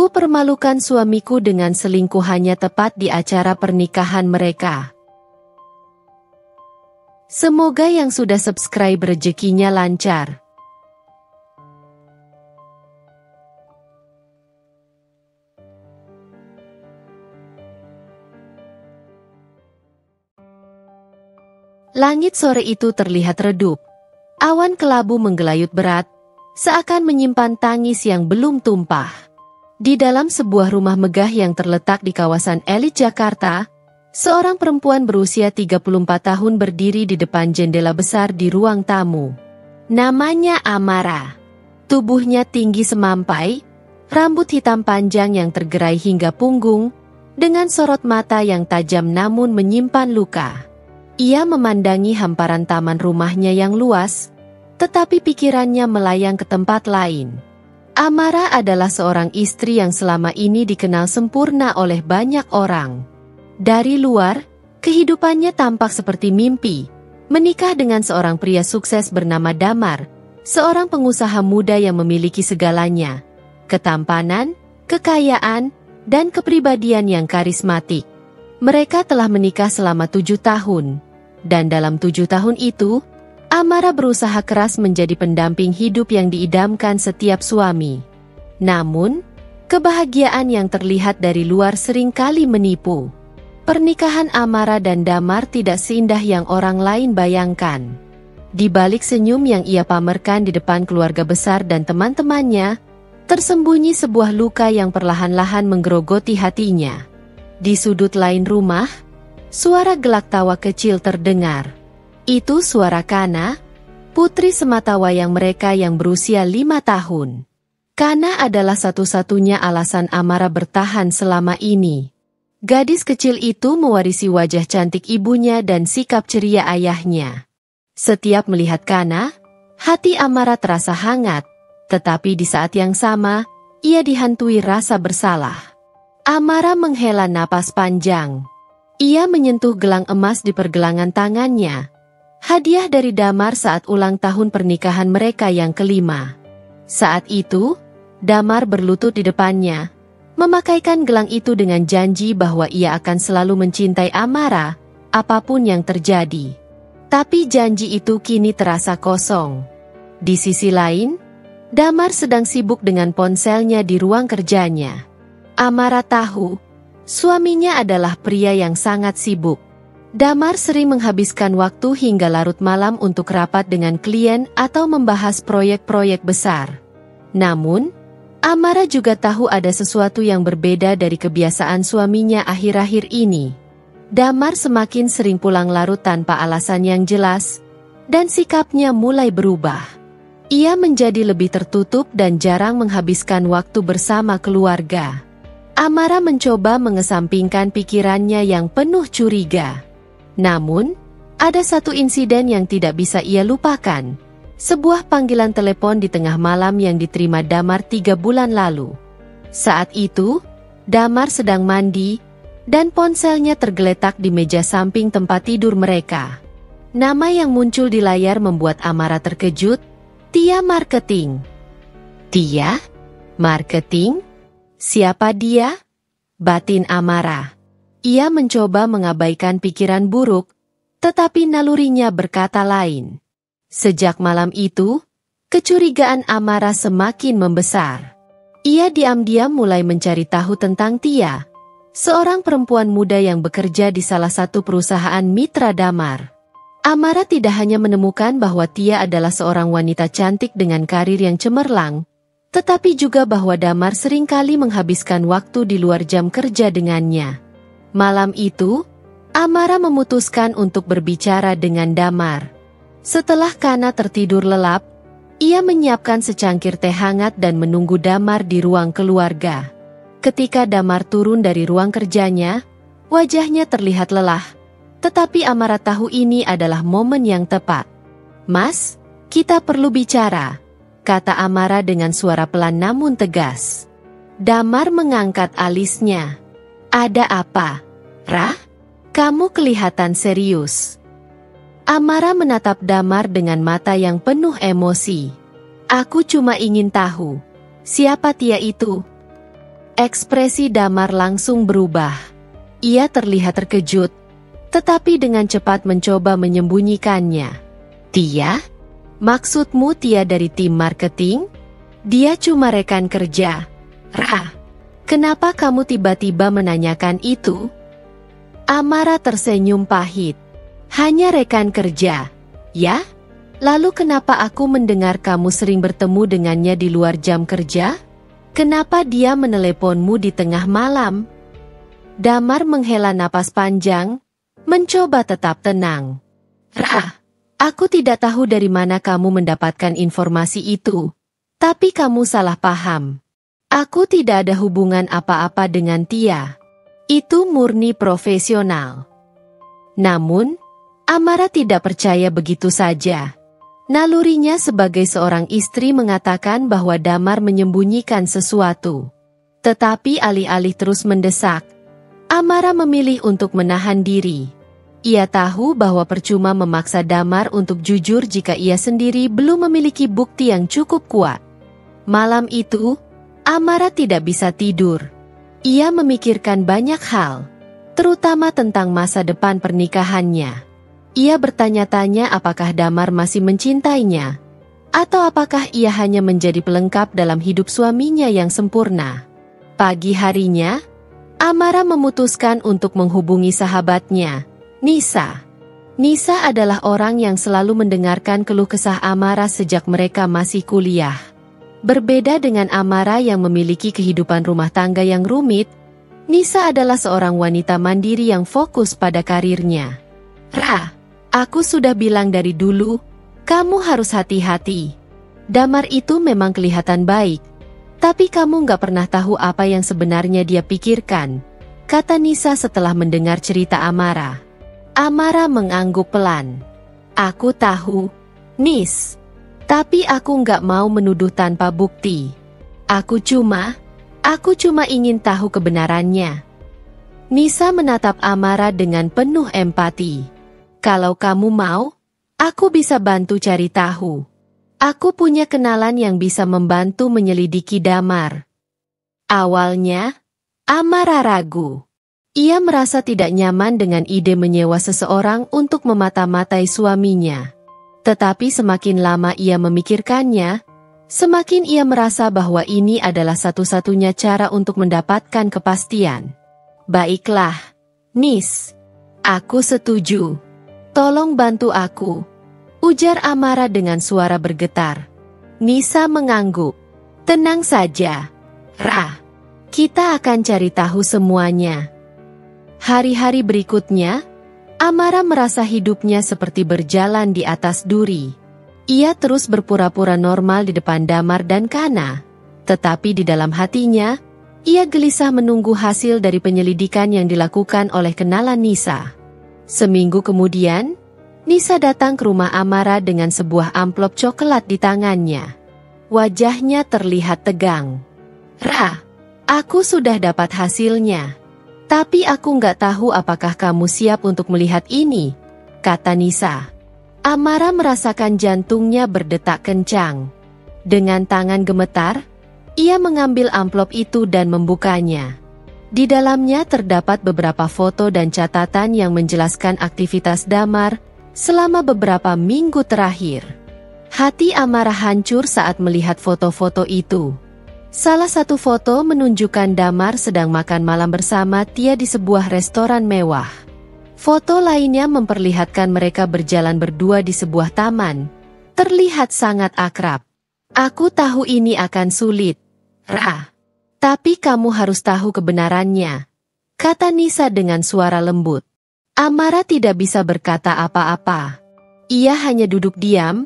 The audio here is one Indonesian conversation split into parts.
Ku permalukan suamiku dengan selingkuhannya tepat di acara pernikahan mereka. Semoga yang sudah subscribe rezekinya lancar. Langit sore itu terlihat redup. Awan kelabu menggelayut berat, seakan menyimpan tangis yang belum tumpah. Di dalam sebuah rumah megah yang terletak di kawasan elit Jakarta, seorang perempuan berusia 34 tahun berdiri di depan jendela besar di ruang tamu. Namanya Amara. Tubuhnya tinggi semampai, rambut hitam panjang yang tergerai hingga punggung, dengan sorot mata yang tajam namun menyimpan luka. Ia memandangi hamparan taman rumahnya yang luas, tetapi pikirannya melayang ke tempat lain. Amara adalah seorang istri yang selama ini dikenal sempurna oleh banyak orang. Dari luar, kehidupannya tampak seperti mimpi, menikah dengan seorang pria sukses bernama Damar, seorang pengusaha muda yang memiliki segalanya, ketampanan, kekayaan, dan kepribadian yang karismatik. Mereka telah menikah selama 7 tahun, dan dalam 7 tahun itu, Amara berusaha keras menjadi pendamping hidup yang diidamkan setiap suami. Namun, kebahagiaan yang terlihat dari luar seringkali menipu. Pernikahan Amara dan Damar tidak seindah yang orang lain bayangkan. Di balik senyum yang ia pamerkan di depan keluarga besar dan teman-temannya, tersembunyi sebuah luka yang perlahan-lahan menggerogoti hatinya. Di sudut lain rumah, suara gelak tawa kecil terdengar. Itu suara Kana, putri sematawayang mereka yang berusia 5 tahun. Kana adalah satu-satunya alasan Amara bertahan selama ini. Gadis kecil itu mewarisi wajah cantik ibunya dan sikap ceria ayahnya. Setiap melihat Kana, hati Amara terasa hangat, tetapi di saat yang sama, ia dihantui rasa bersalah. Amara menghela napas panjang. Ia menyentuh gelang emas di pergelangan tangannya. Hadiah dari Damar saat ulang tahun pernikahan mereka yang kelima. Saat itu, Damar berlutut di depannya, memakaikan gelang itu dengan janji bahwa ia akan selalu mencintai Amara, apapun yang terjadi. Tapi janji itu kini terasa kosong. Di sisi lain, Damar sedang sibuk dengan ponselnya di ruang kerjanya. Amara tahu, suaminya adalah pria yang sangat sibuk. Damar sering menghabiskan waktu hingga larut malam untuk rapat dengan klien atau membahas proyek-proyek besar. Namun, Amara juga tahu ada sesuatu yang berbeda dari kebiasaan suaminya akhir-akhir ini. Damar semakin sering pulang larut tanpa alasan yang jelas, dan sikapnya mulai berubah. Ia menjadi lebih tertutup dan jarang menghabiskan waktu bersama keluarga. Amara mencoba mengesampingkan pikirannya yang penuh curiga. Namun, ada satu insiden yang tidak bisa ia lupakan. Sebuah panggilan telepon di tengah malam yang diterima Damar 3 bulan lalu. Saat itu, Damar sedang mandi, dan ponselnya tergeletak di meja samping tempat tidur mereka. Nama yang muncul di layar membuat Amara terkejut, Tia Marketing. Tia? Marketing? Siapa dia? Batin Amara. Ia mencoba mengabaikan pikiran buruk, tetapi nalurinya berkata lain. Sejak malam itu, kecurigaan Amara semakin membesar. Ia diam-diam mulai mencari tahu tentang Tia, seorang perempuan muda yang bekerja di salah satu perusahaan mitra Damar. Amara tidak hanya menemukan bahwa Tia adalah seorang wanita cantik dengan karir yang cemerlang, tetapi juga bahwa Damar seringkali menghabiskan waktu di luar jam kerja dengannya. Malam itu, Amara memutuskan untuk berbicara dengan Damar. Setelah Kana tertidur lelap, ia menyiapkan secangkir teh hangat dan menunggu Damar di ruang keluarga. Ketika Damar turun dari ruang kerjanya, wajahnya terlihat lelah, tetapi Amara tahu ini adalah momen yang tepat. "Mas, kita perlu bicara," kata Amara dengan suara pelan namun tegas. Damar mengangkat alisnya. "Ada apa, Rah? Kamu kelihatan serius." Amara menatap Damar dengan mata yang penuh emosi. "Aku cuma ingin tahu, siapa Tia itu?" Ekspresi Damar langsung berubah. Ia terlihat terkejut, tetapi dengan cepat mencoba menyembunyikannya. Tia? Maksudmu Tia dari tim marketing? Dia cuma rekan kerja. Rah, kenapa kamu tiba-tiba menanyakan itu? Amara tersenyum pahit. Hanya rekan kerja, ya? Lalu kenapa aku mendengar kamu sering bertemu dengannya di luar jam kerja? Kenapa dia meneleponmu di tengah malam? Damar menghela napas panjang, mencoba tetap tenang. Rah, aku tidak tahu dari mana kamu mendapatkan informasi itu. Tapi kamu salah paham. Aku tidak ada hubungan apa-apa dengan Tia. Itu murni profesional. Namun, Amara tidak percaya begitu saja. Nalurinya sebagai seorang istri mengatakan bahwa Damar menyembunyikan sesuatu. Tetapi alih-alih terus mendesak, Amara memilih untuk menahan diri. Ia tahu bahwa percuma memaksa Damar untuk jujur jika ia sendiri belum memiliki bukti yang cukup kuat. Malam itu, Amara tidak bisa tidur. Ia memikirkan banyak hal, terutama tentang masa depan pernikahannya. Ia bertanya-tanya apakah Damar masih mencintainya, atau apakah ia hanya menjadi pelengkap dalam hidup suaminya yang sempurna. Pagi harinya, Amara memutuskan untuk menghubungi sahabatnya, Nisa. Nisa adalah orang yang selalu mendengarkan keluh kesah Amara sejak mereka masih kuliah. Berbeda dengan Amara yang memiliki kehidupan rumah tangga yang rumit, Nisa adalah seorang wanita mandiri yang fokus pada karirnya. Rah, aku sudah bilang dari dulu, kamu harus hati-hati. Damar itu memang kelihatan baik, tapi kamu nggak pernah tahu apa yang sebenarnya dia pikirkan, kata Nisa setelah mendengar cerita Amara. Amara mengangguk pelan. Aku tahu, Nis. Tapi aku nggak mau menuduh tanpa bukti. Aku cuma ingin tahu kebenarannya. Nisa menatap Amara dengan penuh empati. Kalau kamu mau, aku bisa bantu cari tahu. Aku punya kenalan yang bisa membantu menyelidiki Damar. Awalnya, Amara ragu. Ia merasa tidak nyaman dengan ide menyewa seseorang untuk memata-matai suaminya. Tetapi semakin lama ia memikirkannya, semakin ia merasa bahwa ini adalah satu-satunya cara untuk mendapatkan kepastian. Baiklah, Nis. Aku setuju. Tolong bantu aku, ujar Amara dengan suara bergetar. Nisa mengangguk. Tenang saja, Rah. Kita akan cari tahu semuanya. Hari-hari berikutnya, Amara merasa hidupnya seperti berjalan di atas duri. Ia terus berpura-pura normal di depan Damar dan Kana. Tetapi di dalam hatinya, ia gelisah menunggu hasil dari penyelidikan yang dilakukan oleh kenalan Nisa. Seminggu kemudian, Nisa datang ke rumah Amara dengan sebuah amplop coklat di tangannya. Wajahnya terlihat tegang. Rah, aku sudah dapat hasilnya. Tapi aku nggak tahu apakah kamu siap untuk melihat ini, kata Nisa. Amara merasakan jantungnya berdetak kencang. Dengan tangan gemetar, ia mengambil amplop itu dan membukanya. Di dalamnya terdapat beberapa foto dan catatan yang menjelaskan aktivitas Damar selama beberapa minggu terakhir. Hati Amara hancur saat melihat foto-foto itu. Salah satu foto menunjukkan Damar sedang makan malam bersama Tia di sebuah restoran mewah. Foto lainnya memperlihatkan mereka berjalan berdua di sebuah taman. Terlihat sangat akrab. Aku tahu ini akan sulit, Rah. Tapi kamu harus tahu kebenarannya, kata Nisa dengan suara lembut. Amara tidak bisa berkata apa-apa. Ia hanya duduk diam,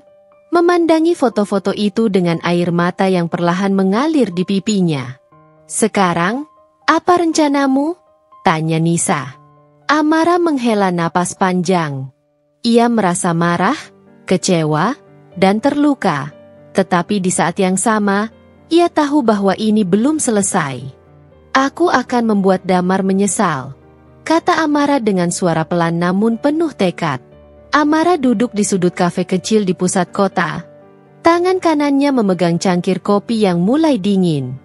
memandangi foto-foto itu dengan air mata yang perlahan mengalir di pipinya. Sekarang, apa rencanamu? Tanya Nisa. Amara menghela napas panjang. Ia merasa marah, kecewa, dan terluka. Tetapi di saat yang sama, ia tahu bahwa ini belum selesai. Aku akan membuat Damar menyesal, kata Amara dengan suara pelan namun penuh tekad. Amara duduk di sudut kafe kecil di pusat kota. Tangan kanannya memegang cangkir kopi yang mulai dingin.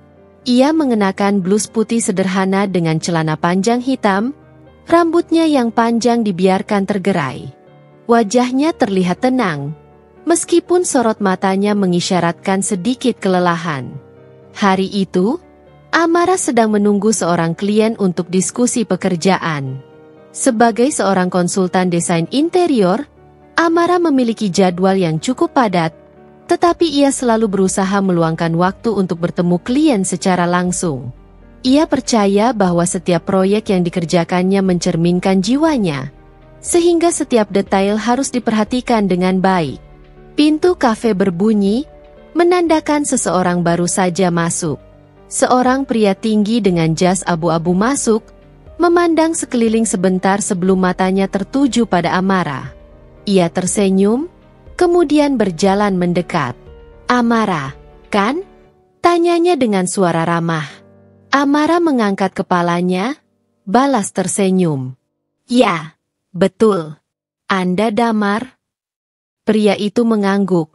Ia mengenakan blus putih sederhana dengan celana panjang hitam, rambutnya yang panjang dibiarkan tergerai. Wajahnya terlihat tenang, meskipun sorot matanya mengisyaratkan sedikit kelelahan. Hari itu, Amara sedang menunggu seorang klien untuk diskusi pekerjaan. Sebagai seorang konsultan desain interior, Amara memiliki jadwal yang cukup padat, tetapi ia selalu berusaha meluangkan waktu untuk bertemu klien secara langsung. Ia percaya bahwa setiap proyek yang dikerjakannya mencerminkan jiwanya, sehingga setiap detail harus diperhatikan dengan baik. Pintu kafe berbunyi, menandakan seseorang baru saja masuk. Seorang pria tinggi dengan jas abu-abu masuk, memandang sekeliling sebentar sebelum matanya tertuju pada Amara. Ia tersenyum, kemudian berjalan mendekat. "Amara, kan?" tanyanya dengan suara ramah. Amara mengangkat kepalanya, balas tersenyum. "Ya, betul. Anda Damar?" Pria itu mengangguk,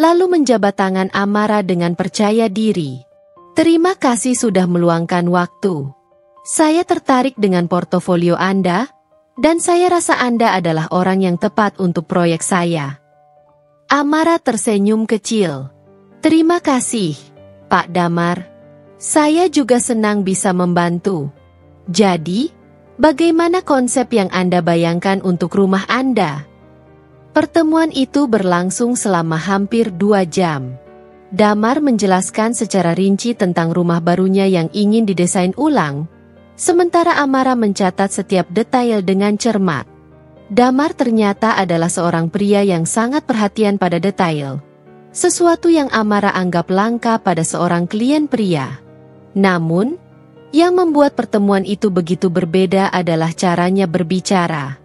lalu menjabat tangan Amara dengan percaya diri. "Terima kasih sudah meluangkan waktu. Saya tertarik dengan portofolio Anda, dan saya rasa Anda adalah orang yang tepat untuk proyek saya." Amara tersenyum kecil. "Terima kasih, Pak Damar. Saya juga senang bisa membantu. Jadi, bagaimana konsep yang Anda bayangkan untuk rumah Anda?" Pertemuan itu berlangsung selama hampir 2 jam. Damar menjelaskan secara rinci tentang rumah barunya yang ingin didesain ulang, sementara Amara mencatat setiap detail dengan cermat. Damar ternyata adalah seorang pria yang sangat perhatian pada detail, sesuatu yang Amara anggap langka pada seorang klien pria. Namun, yang membuat pertemuan itu begitu berbeda adalah caranya berbicara.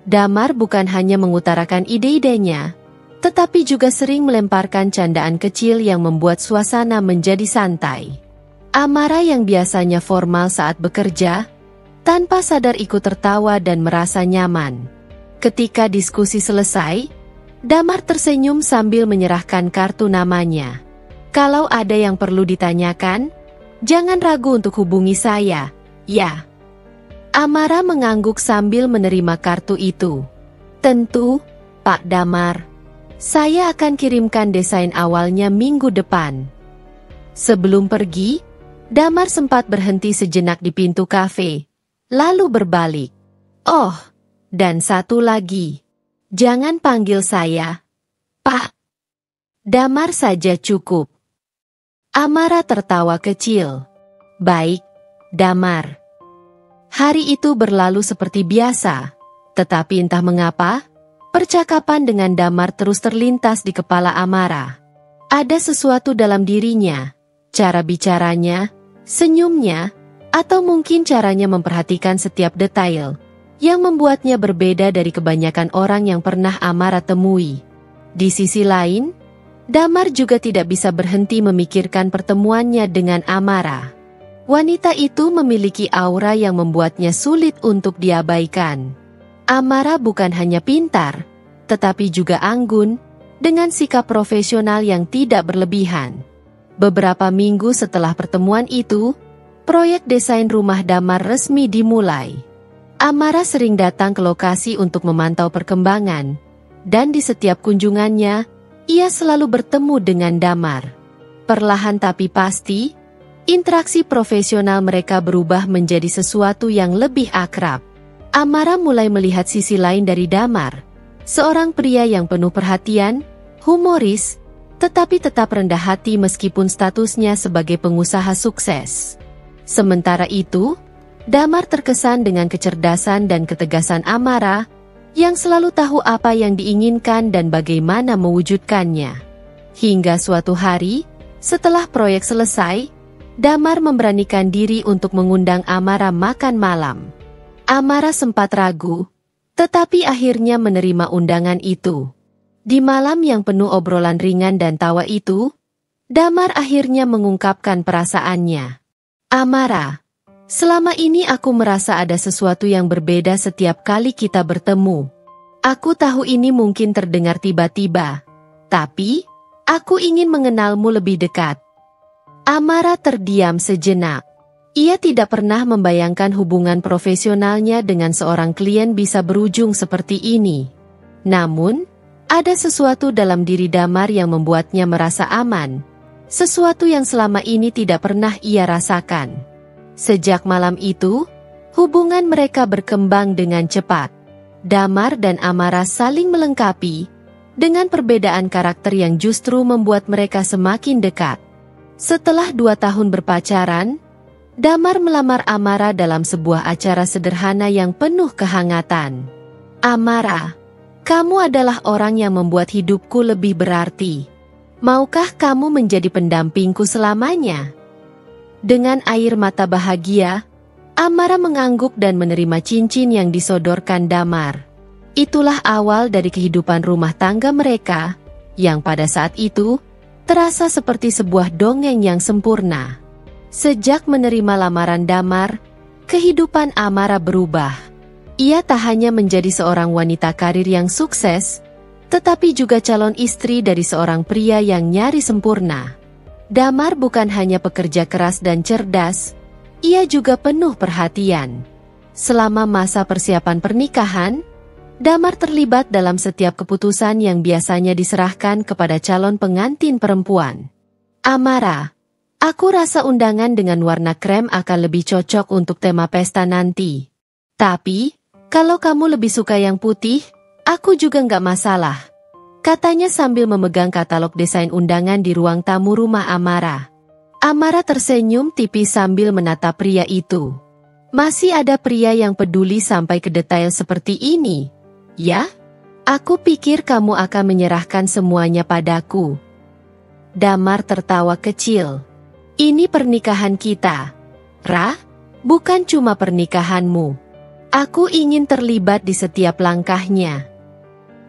Damar bukan hanya mengutarakan ide-idenya, tetapi juga sering melemparkan candaan kecil yang membuat suasana menjadi santai. Amara yang biasanya formal saat bekerja, tanpa sadar ikut tertawa dan merasa nyaman. Ketika diskusi selesai, Damar tersenyum sambil menyerahkan kartu namanya. "Kalau ada yang perlu ditanyakan, jangan ragu untuk hubungi saya, ya." Amara mengangguk sambil menerima kartu itu. "Tentu, Pak Damar. Saya akan kirimkan desain awalnya minggu depan." Sebelum pergi, Damar sempat berhenti sejenak di pintu kafe, lalu berbalik. "Oh, dan satu lagi. Jangan panggil saya Pak. Damar saja cukup." Amara tertawa kecil. "Baik, Damar." Hari itu berlalu seperti biasa, tetapi entah mengapa, percakapan dengan Damar terus terlintas di kepala Amara. Ada sesuatu dalam dirinya, cara bicaranya, senyumnya, atau mungkin caranya memperhatikan setiap detail, yang membuatnya berbeda dari kebanyakan orang yang pernah Amara temui. Di sisi lain, Damar juga tidak bisa berhenti memikirkan pertemuannya dengan Amara. Wanita itu memiliki aura yang membuatnya sulit untuk diabaikan. Amara bukan hanya pintar, tetapi juga anggun, dengan sikap profesional yang tidak berlebihan. Beberapa minggu setelah pertemuan itu, proyek desain rumah Damar resmi dimulai. Amara sering datang ke lokasi untuk memantau perkembangan, dan di setiap kunjungannya, ia selalu bertemu dengan Damar. Perlahan tapi pasti, interaksi profesional mereka berubah menjadi sesuatu yang lebih akrab. Amara mulai melihat sisi lain dari Damar, seorang pria yang penuh perhatian, humoris, tetapi tetap rendah hati meskipun statusnya sebagai pengusaha sukses. Sementara itu, Damar terkesan dengan kecerdasan dan ketegasan Amara, yang selalu tahu apa yang diinginkan dan bagaimana mewujudkannya. Hingga suatu hari, setelah proyek selesai, Damar memberanikan diri untuk mengundang Amara makan malam. Amara sempat ragu, tetapi akhirnya menerima undangan itu. Di malam yang penuh obrolan ringan dan tawa itu, Damar akhirnya mengungkapkan perasaannya. "Amara, selama ini aku merasa ada sesuatu yang berbeda setiap kali kita bertemu. Aku tahu ini mungkin terdengar tiba-tiba, tapi aku ingin mengenalmu lebih dekat." Amara terdiam sejenak. Ia tidak pernah membayangkan hubungan profesionalnya dengan seorang klien bisa berujung seperti ini. Namun, ada sesuatu dalam diri Damar yang membuatnya merasa aman. Sesuatu yang selama ini tidak pernah ia rasakan. Sejak malam itu, hubungan mereka berkembang dengan cepat. Damar dan Amara saling melengkapi, dengan perbedaan karakter yang justru membuat mereka semakin dekat. Setelah 2 tahun berpacaran, Damar melamar Amara dalam sebuah acara sederhana yang penuh kehangatan. "Amara, kamu adalah orang yang membuat hidupku lebih berarti. Maukah kamu menjadi pendampingku selamanya?" Dengan air mata bahagia, Amara mengangguk dan menerima cincin yang disodorkan Damar. Itulah awal dari kehidupan rumah tangga mereka, yang pada saat itu terasa seperti sebuah dongeng yang sempurna. Sejak menerima lamaran Damar, kehidupan Amara berubah. Ia tak hanya menjadi seorang wanita karir yang sukses, tetapi juga calon istri dari seorang pria yang nyaris sempurna. Damar bukan hanya pekerja keras dan cerdas, ia juga penuh perhatian. Selama masa persiapan pernikahan, Damar terlibat dalam setiap keputusan yang biasanya diserahkan kepada calon pengantin perempuan. "Amara, aku rasa undangan dengan warna krem akan lebih cocok untuk tema pesta nanti. Tapi, kalau kamu lebih suka yang putih, aku juga nggak masalah," katanya sambil memegang katalog desain undangan di ruang tamu rumah Amara. Amara tersenyum tipis sambil menatap pria itu. "Masih ada pria yang peduli sampai ke detail seperti ini, ya? Aku pikir kamu akan menyerahkan semuanya padaku." Damar tertawa kecil. "Ini pernikahan kita, Ra, bukan cuma pernikahanmu. Aku ingin terlibat di setiap langkahnya."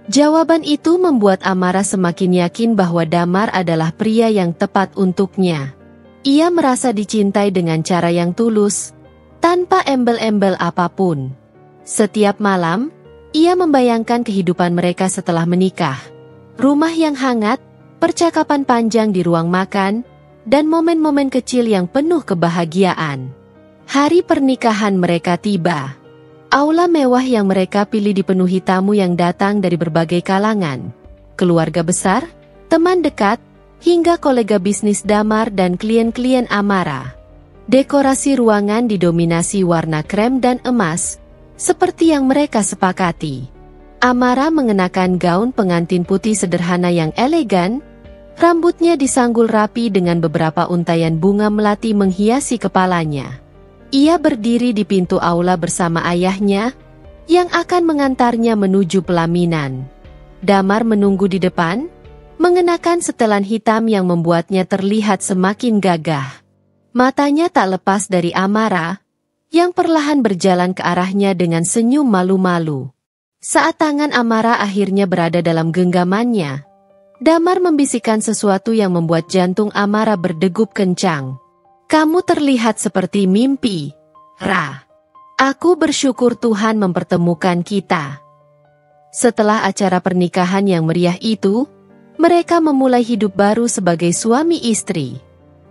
Jawaban itu membuat Amara semakin yakin bahwa Damar adalah pria yang tepat untuknya. Ia merasa dicintai dengan cara yang tulus, tanpa embel-embel apapun. Setiap malam, ia membayangkan kehidupan mereka setelah menikah. Rumah yang hangat, percakapan panjang di ruang makan, dan momen-momen kecil yang penuh kebahagiaan. Hari pernikahan mereka tiba. Aula mewah yang mereka pilih dipenuhi tamu yang datang dari berbagai kalangan. Keluarga besar, teman dekat, hingga kolega bisnis Damar dan klien-klien Amara. Dekorasi ruangan didominasi warna krem dan emas, seperti yang mereka sepakati. Amara mengenakan gaun pengantin putih sederhana yang elegan, rambutnya disanggul rapi dengan beberapa untaian bunga melati menghiasi kepalanya. Ia berdiri di pintu aula bersama ayahnya, yang akan mengantarnya menuju pelaminan. Damar menunggu di depan, mengenakan setelan hitam yang membuatnya terlihat semakin gagah. Matanya tak lepas dari Amara, yang perlahan berjalan ke arahnya dengan senyum malu-malu. Saat tangan Amara akhirnya berada dalam genggamannya, Damar membisikkan sesuatu yang membuat jantung Amara berdegup kencang. "Kamu terlihat seperti mimpi, Ra. Aku bersyukur Tuhan mempertemukan kita." Setelah acara pernikahan yang meriah itu, mereka memulai hidup baru sebagai suami istri.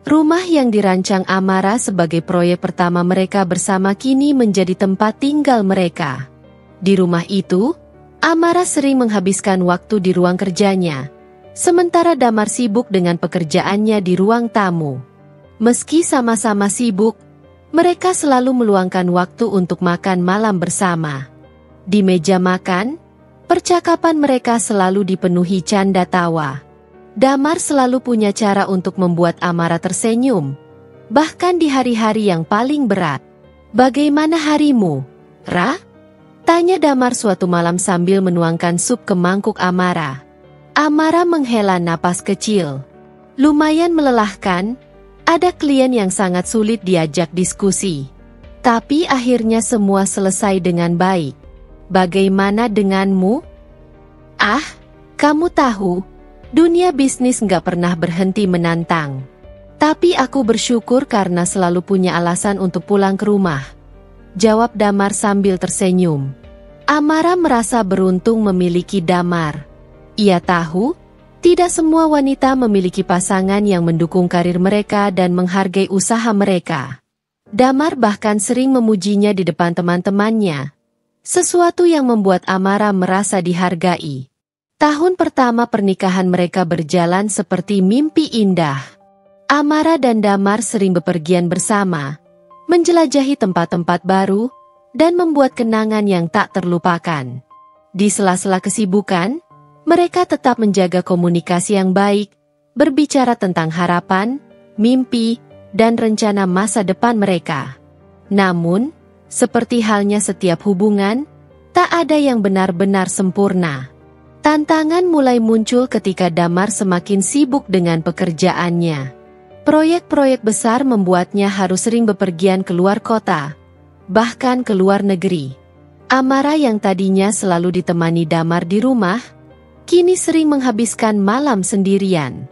Rumah yang dirancang Amara sebagai proyek pertama mereka bersama kini menjadi tempat tinggal mereka. Di rumah itu, Amara sering menghabiskan waktu di ruang kerjanya, sementara Damar sibuk dengan pekerjaannya di ruang tamu. Meski sama-sama sibuk, mereka selalu meluangkan waktu untuk makan malam bersama. Di meja makan, percakapan mereka selalu dipenuhi canda tawa. Damar selalu punya cara untuk membuat Amara tersenyum, bahkan di hari-hari yang paling berat. "Bagaimana harimu, Ra?" tanya Damar suatu malam sambil menuangkan sup ke mangkuk Amara. Amara menghela napas kecil. "Lumayan melelahkan. Ada klien yang sangat sulit diajak diskusi. Tapi akhirnya semua selesai dengan baik. Bagaimana denganmu?" "Ah, kamu tahu, dunia bisnis nggak pernah berhenti menantang. Tapi aku bersyukur karena selalu punya alasan untuk pulang ke rumah," jawab Damar sambil tersenyum. Amara merasa beruntung memiliki Damar. Ia tahu, Tidak semua wanita memiliki pasangan yang mendukung karir mereka dan menghargai usaha mereka. Damar bahkan sering memujinya di depan teman-temannya, sesuatu yang membuat Amara merasa dihargai. Tahun pertama pernikahan mereka berjalan seperti mimpi indah. Amara dan Damar sering bepergian bersama, menjelajahi tempat-tempat baru, dan membuat kenangan yang tak terlupakan. Di sela-sela kesibukan, mereka tetap menjaga komunikasi yang baik, berbicara tentang harapan, mimpi, dan rencana masa depan mereka. Namun, seperti halnya setiap hubungan, tak ada yang benar-benar sempurna. Tantangan mulai muncul ketika Damar semakin sibuk dengan pekerjaannya. Proyek-proyek besar membuatnya harus sering bepergian keluar kota, bahkan ke luar negeri. Amara yang tadinya selalu ditemani Damar di rumah, kini sering menghabiskan malam sendirian.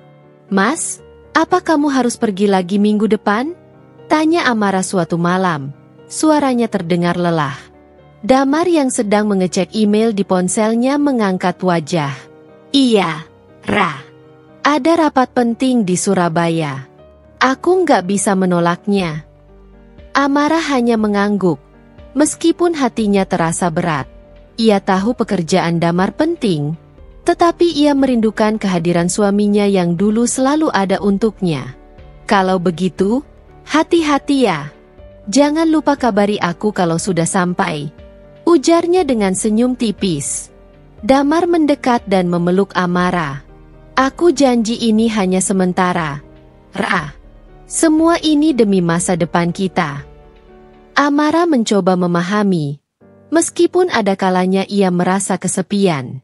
"Mas, apa kamu harus pergi lagi minggu depan?" tanya Amara suatu malam. Suaranya terdengar lelah. Damar yang sedang mengecek email di ponselnya mengangkat wajah. "Iya, Ra. Ada rapat penting di Surabaya. Aku nggak bisa menolaknya." Amara hanya mengangguk, meskipun hatinya terasa berat. Ia tahu pekerjaan Damar penting, tetapi ia merindukan kehadiran suaminya yang dulu selalu ada untuknya. "Kalau begitu, hati-hati ya. Jangan lupa kabari aku kalau sudah sampai," ujarnya dengan senyum tipis. Damar mendekat dan memeluk Amara. "Aku janji ini hanya sementara, Ra. Semua ini demi masa depan kita." Amara mencoba memahami, meskipun ada kalanya ia merasa kesepian.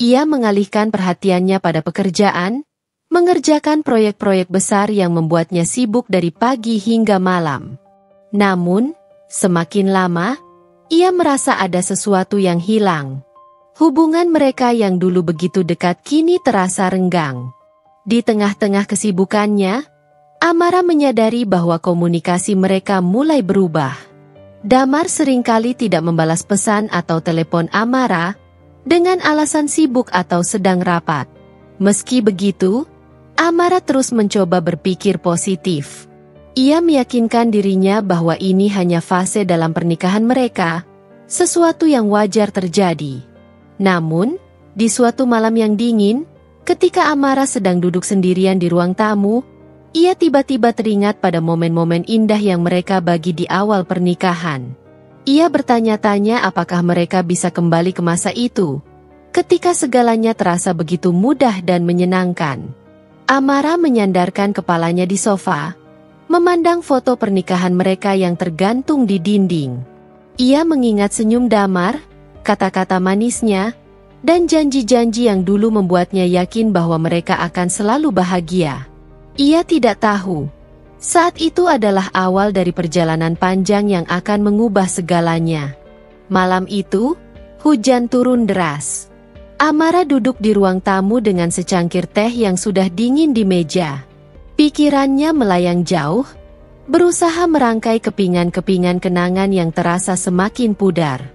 Ia mengalihkan perhatiannya pada pekerjaan, mengerjakan proyek-proyek besar yang membuatnya sibuk dari pagi hingga malam. Namun, semakin lama, ia merasa ada sesuatu yang hilang. Hubungan mereka yang dulu begitu dekat kini terasa renggang. Di tengah-tengah kesibukannya, Amara menyadari bahwa komunikasi mereka mulai berubah. Damar seringkali tidak membalas pesan atau telepon Amara, dengan alasan sibuk atau sedang rapat. Meski begitu, Amara terus mencoba berpikir positif. Ia meyakinkan dirinya bahwa ini hanya fase dalam pernikahan mereka, sesuatu yang wajar terjadi. Namun, di suatu malam yang dingin, ketika Amara sedang duduk sendirian di ruang tamu, ia tiba-tiba teringat pada momen-momen indah yang mereka bagi di awal pernikahan. Ia bertanya-tanya apakah mereka bisa kembali ke masa itu, ketika segalanya terasa begitu mudah dan menyenangkan. Amara menyandarkan kepalanya di sofa, memandang foto pernikahan mereka yang tergantung di dinding. Ia mengingat senyum Damar, kata-kata manisnya, dan janji-janji yang dulu membuatnya yakin bahwa mereka akan selalu bahagia. Ia tidak tahu, saat itu adalah awal dari perjalanan panjang yang akan mengubah segalanya. Malam itu, hujan turun deras. Amara duduk di ruang tamu dengan secangkir teh yang sudah dingin di meja. Pikirannya melayang jauh, berusaha merangkai kepingan-kepingan kenangan yang terasa semakin pudar.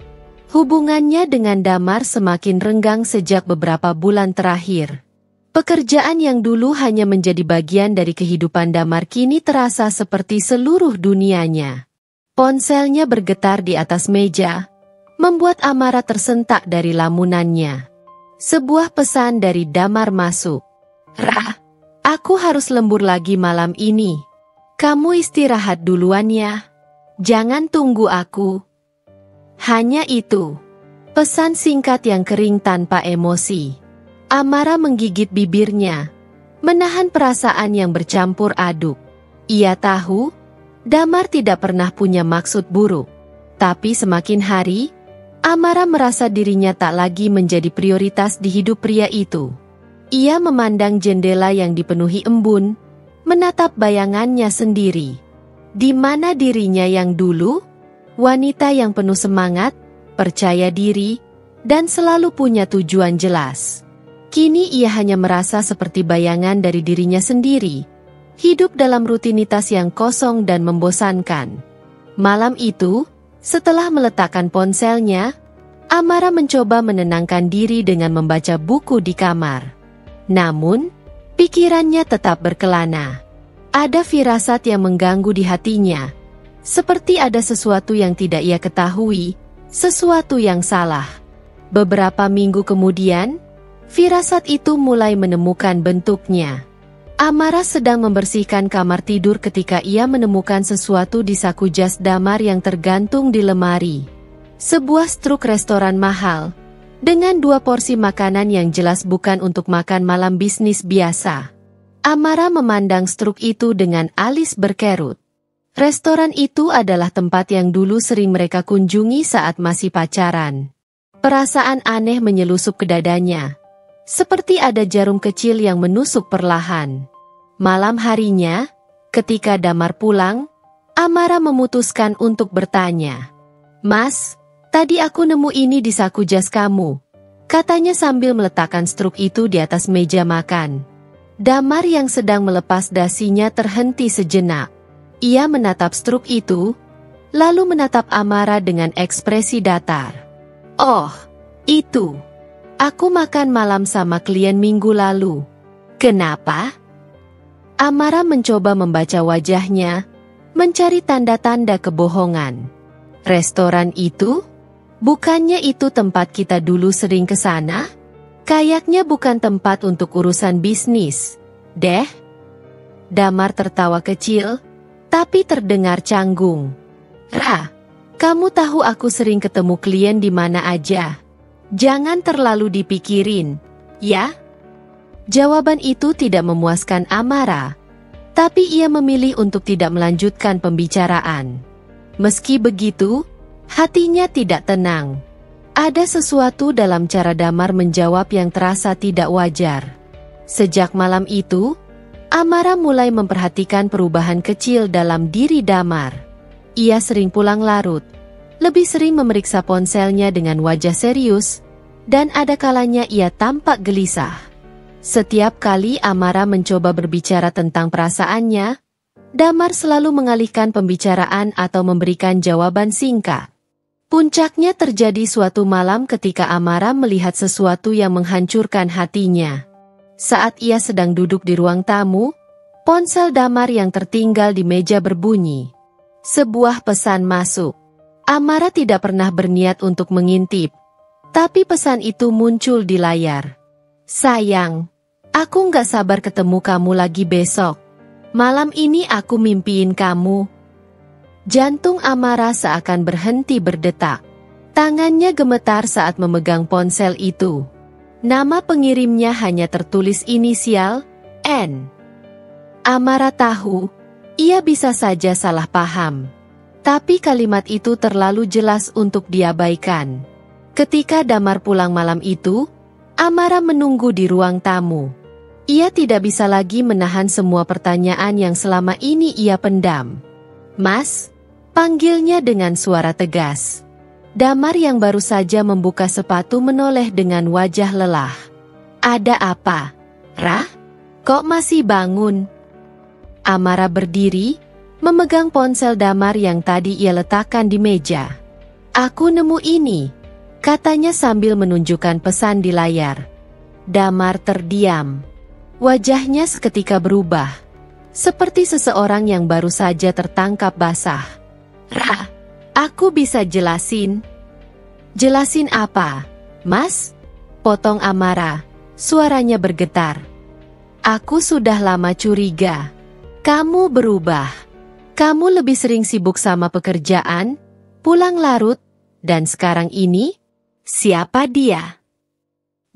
Hubungannya dengan Damar semakin renggang sejak beberapa bulan terakhir. Pekerjaan yang dulu hanya menjadi bagian dari kehidupan Damar kini terasa seperti seluruh dunianya. Ponselnya bergetar di atas meja, membuat Amara tersentak dari lamunannya. Sebuah pesan dari Damar masuk. "Ra, aku harus lembur lagi malam ini. Kamu istirahat duluan ya. Jangan tunggu aku." Hanya itu. Pesan singkat yang kering tanpa emosi. Amara menggigit bibirnya, menahan perasaan yang bercampur aduk. Ia tahu, Damar tidak pernah punya maksud buruk. Tapi semakin hari, Amara merasa dirinya tak lagi menjadi prioritas di hidup pria itu. Ia memandang jendela yang dipenuhi embun, menatap bayangannya sendiri. Di mana dirinya yang dulu, wanita yang penuh semangat, percaya diri, dan selalu punya tujuan jelas. Kini ia hanya merasa seperti bayangan dari dirinya sendiri, hidup dalam rutinitas yang kosong dan membosankan. Malam itu, setelah meletakkan ponselnya, Amara mencoba menenangkan diri dengan membaca buku di kamar. Namun, pikirannya tetap berkelana. Ada firasat yang mengganggu di hatinya. Seperti ada sesuatu yang tidak ia ketahui, sesuatu yang salah. Beberapa minggu kemudian, firasat itu mulai menemukan bentuknya. Amara sedang membersihkan kamar tidur ketika ia menemukan sesuatu di saku jas Damar yang tergantung di lemari. Sebuah struk restoran mahal, dengan 2 porsi makanan yang jelas bukan untuk makan malam bisnis biasa. Amara memandang struk itu dengan alis berkerut. Restoran itu adalah tempat yang dulu sering mereka kunjungi saat masih pacaran. Perasaan aneh menyelusup ke dadanya. Seperti ada jarum kecil yang menusuk perlahan. Malam harinya, ketika Damar pulang, Amara memutuskan untuk bertanya. "Mas, tadi aku nemu ini di saku jas kamu," katanya sambil meletakkan struk itu di atas meja makan. Damar yang sedang melepas dasinya terhenti sejenak. Ia menatap struk itu, lalu menatap Amara dengan ekspresi datar. "Oh, itu. Aku makan malam sama klien minggu lalu." "Kenapa?" Amara mencoba membaca wajahnya, mencari tanda-tanda kebohongan. "Restoran itu? Bukannya itu tempat kita dulu sering ke sana? Kayaknya bukan tempat untuk urusan bisnis, deh." Damar tertawa kecil, tapi terdengar canggung. "Ra, kamu tahu aku sering ketemu klien di mana aja. Jangan terlalu dipikirin, ya?" Jawaban itu tidak memuaskan Amara, tapi ia memilih untuk tidak melanjutkan pembicaraan. Meski begitu, hatinya tidak tenang. Ada sesuatu dalam cara Damar menjawab yang terasa tidak wajar. Sejak malam itu, Amara mulai memperhatikan perubahan kecil dalam diri Damar. Ia sering pulang larut, lebih sering memeriksa ponselnya dengan wajah serius, dan ada kalanya ia tampak gelisah. Setiap kali Amara mencoba berbicara tentang perasaannya, Damar selalu mengalihkan pembicaraan atau memberikan jawaban singkat. Puncaknya terjadi suatu malam ketika Amara melihat sesuatu yang menghancurkan hatinya. Saat ia sedang duduk di ruang tamu, ponsel Damar yang tertinggal di meja berbunyi. Sebuah pesan masuk. Amara tidak pernah berniat untuk mengintip, tapi pesan itu muncul di layar. "Sayang, aku nggak sabar ketemu kamu lagi besok. Malam ini aku mimpiin kamu." Jantung Amara seakan berhenti berdetak. Tangannya gemetar saat memegang ponsel itu. Nama pengirimnya hanya tertulis inisial, N. Amara tahu, ia bisa saja salah paham. Tapi kalimat itu terlalu jelas untuk diabaikan. Ketika Damar pulang malam itu, Amara menunggu di ruang tamu. Ia tidak bisa lagi menahan semua pertanyaan yang selama ini ia pendam. "Mas," panggilnya dengan suara tegas. Damar yang baru saja membuka sepatu menoleh dengan wajah lelah. "Ada apa, Ra? Kok masih bangun?" Amara berdiri, memegang ponsel Damar yang tadi ia letakkan di meja. "Aku nemu ini," katanya sambil menunjukkan pesan di layar. Damar terdiam. Wajahnya seketika berubah, seperti seseorang yang baru saja tertangkap basah. "Ra, aku bisa jelasin." "Jelasin apa, Mas?" potong Amara, suaranya bergetar. "Aku sudah lama curiga. Kamu berubah. Kamu lebih sering sibuk sama pekerjaan, pulang larut, dan sekarang ini, siapa dia?"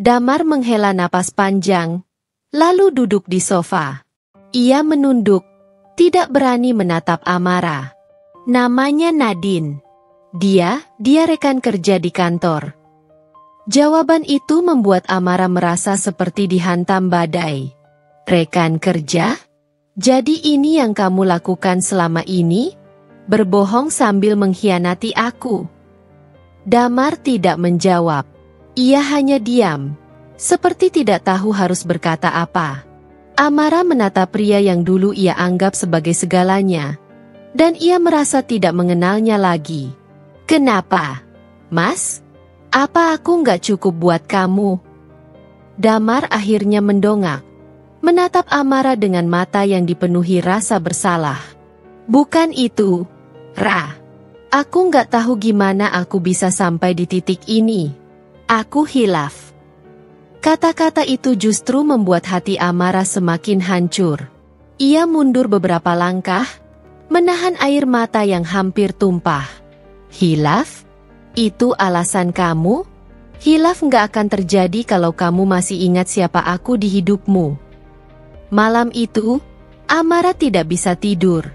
Damar menghela napas panjang, lalu duduk di sofa. Ia menunduk, tidak berani menatap Amara. "Namanya Nadine. Dia rekan kerja di kantor." Jawaban itu membuat Amara merasa seperti dihantam badai. "Rekan kerja? Jadi ini yang kamu lakukan selama ini? Berbohong sambil mengkhianati aku?" Damar tidak menjawab. Ia hanya diam, seperti tidak tahu harus berkata apa. Amara menatap pria yang dulu ia anggap sebagai segalanya, dan ia merasa tidak mengenalnya lagi. "Kenapa, Mas? Apa aku nggak cukup buat kamu?" Damar akhirnya mendongak, menatap Amara dengan mata yang dipenuhi rasa bersalah. Bukan itu, Ra. Aku nggak tahu gimana aku bisa sampai di titik ini. Aku hilaf. Kata-kata itu justru membuat hati Amara semakin hancur. Ia mundur beberapa langkah, menahan air mata yang hampir tumpah. Hilaf? Itu alasan kamu? Hilaf nggak akan terjadi kalau kamu masih ingat siapa aku di hidupmu. Malam itu, Amara tidak bisa tidur.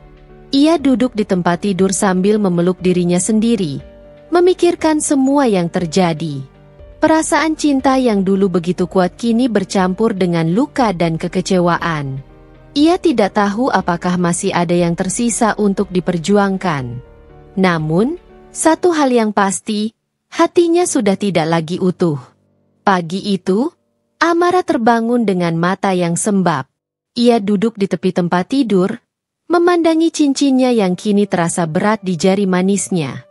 Ia duduk di tempat tidur sambil memeluk dirinya sendiri, memikirkan semua yang terjadi. Perasaan cinta yang dulu begitu kuat kini bercampur dengan luka dan kekecewaan. Ia tidak tahu apakah masih ada yang tersisa untuk diperjuangkan. Namun, satu hal yang pasti, hatinya sudah tidak lagi utuh. Pagi itu, Amara terbangun dengan mata yang sembab. Ia duduk di tepi tempat tidur, memandangi cincinnya yang kini terasa berat di jari manisnya.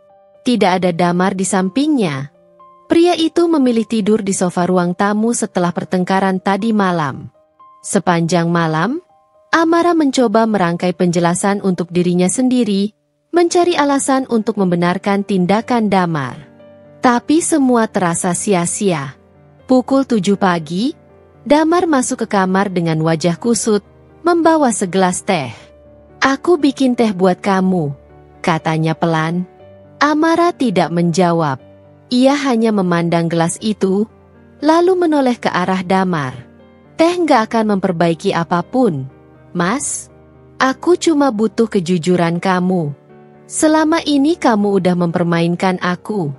Tidak ada Damar di sampingnya. Pria itu memilih tidur di sofa ruang tamu setelah pertengkaran tadi malam. Sepanjang malam, Amara mencoba merangkai penjelasan untuk dirinya sendiri, mencari alasan untuk membenarkan tindakan Damar. Tapi semua terasa sia-sia. Pukul 7 pagi, Damar masuk ke kamar dengan wajah kusut, membawa segelas teh. "Aku bikin teh buat kamu," katanya pelan. Amara tidak menjawab. Ia hanya memandang gelas itu, lalu menoleh ke arah Damar. "Teh nggak akan memperbaiki apapun, Mas. Aku cuma butuh kejujuran kamu. Selama ini kamu udah mempermainkan aku.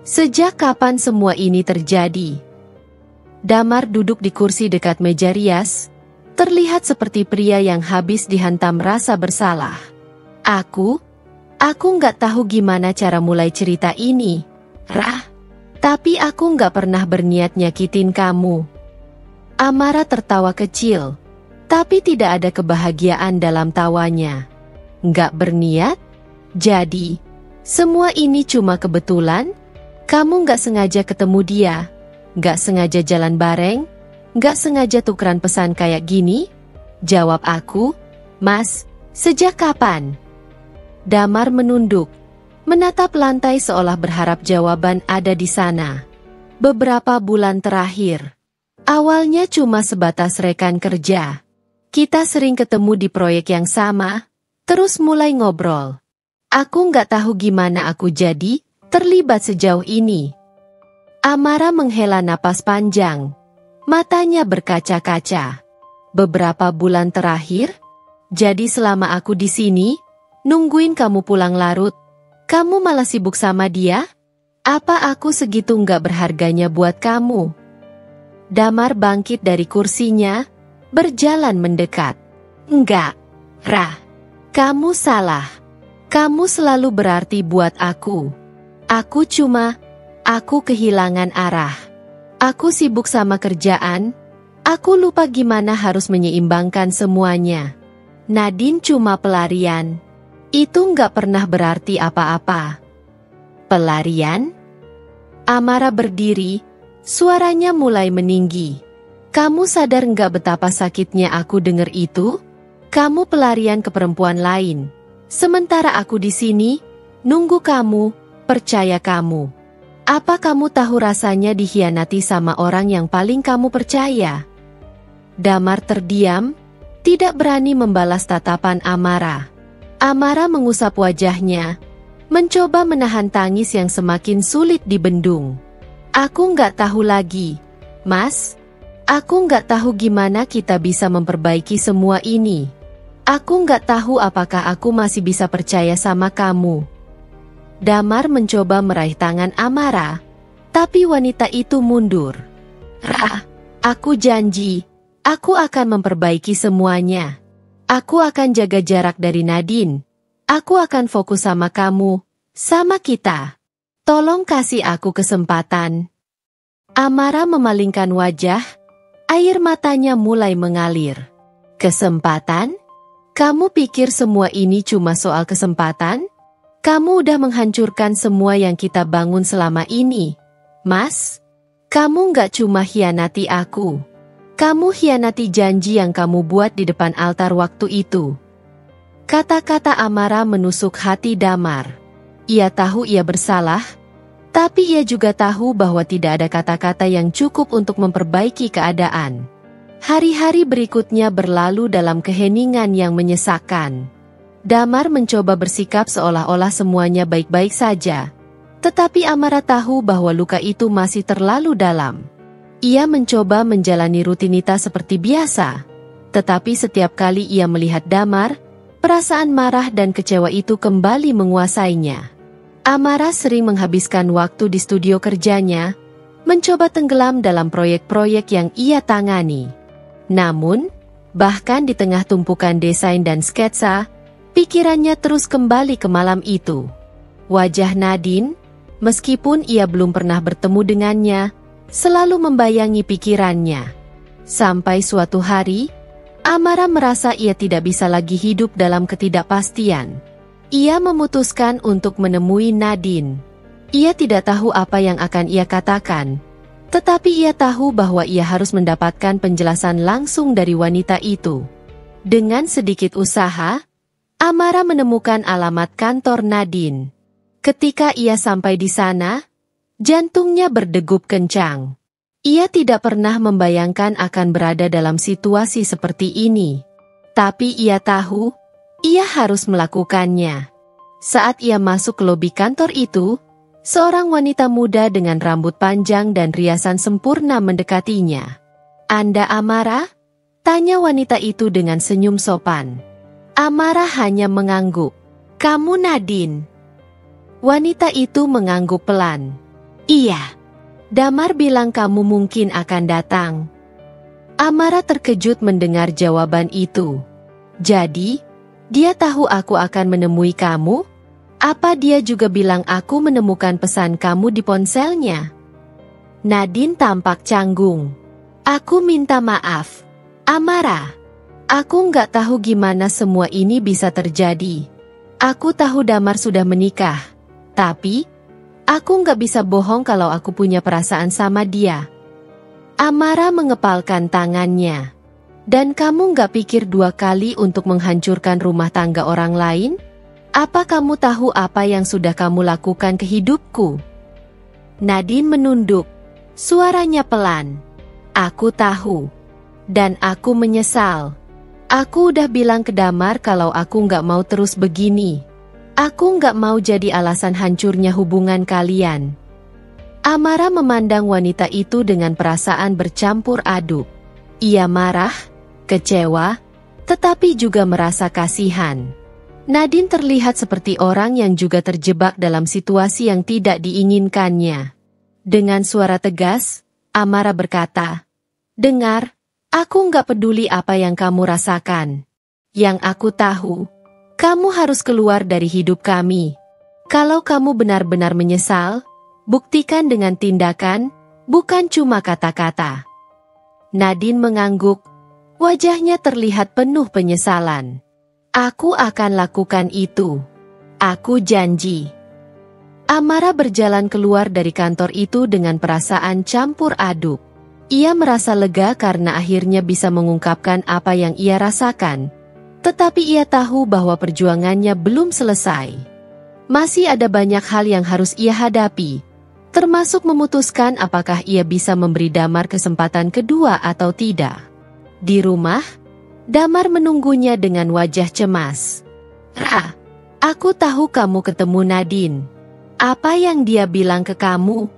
Sejak kapan semua ini terjadi?" Damar duduk di kursi dekat meja rias, terlihat seperti pria yang habis dihantam rasa bersalah. Aku nggak tahu gimana cara mulai cerita ini, Rah. Tapi aku nggak pernah berniat nyakitin kamu. Amara tertawa kecil, tapi tidak ada kebahagiaan dalam tawanya. "Nggak berniat? Jadi, semua ini cuma kebetulan? Kamu nggak sengaja ketemu dia? Nggak sengaja jalan bareng? Nggak sengaja tukeran pesan kayak gini?" Jawab aku, "Mas, sejak kapan?" Damar menunduk, menatap lantai seolah berharap jawaban ada di sana. "Beberapa bulan terakhir. Awalnya cuma sebatas rekan kerja. Kita sering ketemu di proyek yang sama, terus mulai ngobrol. Aku nggak tahu gimana aku jadi terlibat sejauh ini." Amara menghela napas panjang. Matanya berkaca-kaca. "Beberapa bulan terakhir? Jadi selama aku di sini, nungguin kamu pulang larut, kamu malah sibuk sama dia? Apa aku segitu nggak berharganya buat kamu?" Damar bangkit dari kursinya, berjalan mendekat. "Enggak, Rah. Kamu salah. Kamu selalu berarti buat aku. Aku kehilangan arah. Aku sibuk sama kerjaan. Aku lupa gimana harus menyeimbangkan semuanya. Nadine cuma pelarian. Itu nggak pernah berarti apa-apa." "Pelarian?" Amara berdiri, suaranya mulai meninggi. "Kamu sadar nggak betapa sakitnya aku dengar itu? Kamu pelarian ke perempuan lain. Sementara aku di sini, nunggu kamu, percaya kamu. Apa kamu tahu rasanya dikhianati sama orang yang paling kamu percaya?" Damar terdiam, tidak berani membalas tatapan Amara. Amara mengusap wajahnya, mencoba menahan tangis yang semakin sulit dibendung. "Aku nggak tahu lagi, Mas. Aku nggak tahu gimana kita bisa memperbaiki semua ini. Aku nggak tahu apakah aku masih bisa percaya sama kamu." Damar mencoba meraih tangan Amara, tapi wanita itu mundur. "Rah, aku janji, aku akan memperbaiki semuanya. Aku akan jaga jarak dari Nadine. Aku akan fokus sama kamu, sama kita. Tolong kasih aku kesempatan." Amara memalingkan wajah, air matanya mulai mengalir. "Kesempatan? Kamu pikir semua ini cuma soal kesempatan? Kamu udah menghancurkan semua yang kita bangun selama ini, Mas. Kamu nggak cuma hianati aku. Kamu hianati janji yang kamu buat di depan altar waktu itu. Kata-kata Amara menusuk hati Damar. Ia tahu ia bersalah, tapi ia juga tahu bahwa tidak ada kata-kata yang cukup untuk memperbaiki keadaan. Hari-hari berikutnya berlalu dalam keheningan yang menyesakkan. Damar mencoba bersikap seolah-olah semuanya baik-baik saja. Tetapi Amara tahu bahwa luka itu masih terlalu dalam. Ia mencoba menjalani rutinitas seperti biasa. Tetapi setiap kali ia melihat Damar, perasaan marah dan kecewa itu kembali menguasainya. Amara sering menghabiskan waktu di studio kerjanya, mencoba tenggelam dalam proyek-proyek yang ia tangani. Namun, bahkan di tengah tumpukan desain dan sketsa, pikirannya terus kembali ke malam itu. Wajah Nadine, meskipun ia belum pernah bertemu dengannya, selalu membayangi pikirannya. Sampai suatu hari, Amara merasa ia tidak bisa lagi hidup dalam ketidakpastian. Ia memutuskan untuk menemui Nadine. Ia tidak tahu apa yang akan ia katakan, tetapi ia tahu bahwa ia harus mendapatkan penjelasan langsung dari wanita itu. Dengan sedikit usaha, Amara menemukan alamat kantor Nadine. Ketika ia sampai di sana, jantungnya berdegup kencang. Ia tidak pernah membayangkan akan berada dalam situasi seperti ini. Tapi ia tahu, ia harus melakukannya. Saat ia masuk ke lobi kantor itu, seorang wanita muda dengan rambut panjang dan riasan sempurna mendekatinya. "Anda Amara?" tanya wanita itu dengan senyum sopan. Amara hanya mengangguk. "Kamu Nadine?" Wanita itu mengangguk pelan. "Iya. Damar bilang kamu mungkin akan datang." Amara terkejut mendengar jawaban itu. "Jadi, dia tahu aku akan menemui kamu? Apa dia juga bilang aku menemukan pesan kamu di ponselnya?" Nadine tampak canggung. "Aku minta maaf, Amara. Aku nggak tahu gimana semua ini bisa terjadi. Aku tahu Damar sudah menikah, tapi aku nggak bisa bohong kalau aku punya perasaan sama dia." Amara mengepalkan tangannya. "Dan kamu nggak pikir dua kali untuk menghancurkan rumah tangga orang lain? Apa kamu tahu apa yang sudah kamu lakukan ke hidupku?" Nadine menunduk. Suaranya pelan. "Aku tahu. Dan aku menyesal. Aku udah bilang ke Damar kalau aku nggak mau terus begini. Aku nggak mau jadi alasan hancurnya hubungan kalian." Amara memandang wanita itu dengan perasaan bercampur aduk. Ia marah, kecewa, tetapi juga merasa kasihan. Nadine terlihat seperti orang yang juga terjebak dalam situasi yang tidak diinginkannya. Dengan suara tegas, Amara berkata, "Dengar, aku nggak peduli apa yang kamu rasakan. Yang aku tahu, kamu harus keluar dari hidup kami. Kalau kamu benar-benar menyesal, buktikan dengan tindakan, bukan cuma kata-kata." Nadine mengangguk. Wajahnya terlihat penuh penyesalan. "Aku akan lakukan itu. Aku janji." Amara berjalan keluar dari kantor itu dengan perasaan campur aduk. Ia merasa lega karena akhirnya bisa mengungkapkan apa yang ia rasakan. Tetapi ia tahu bahwa perjuangannya belum selesai. Masih ada banyak hal yang harus ia hadapi, termasuk memutuskan apakah ia bisa memberi Damar kesempatan kedua atau tidak. Di rumah, Damar menunggunya dengan wajah cemas. "Ra, aku tahu kamu ketemu Nadine. Apa yang dia bilang ke kamu?"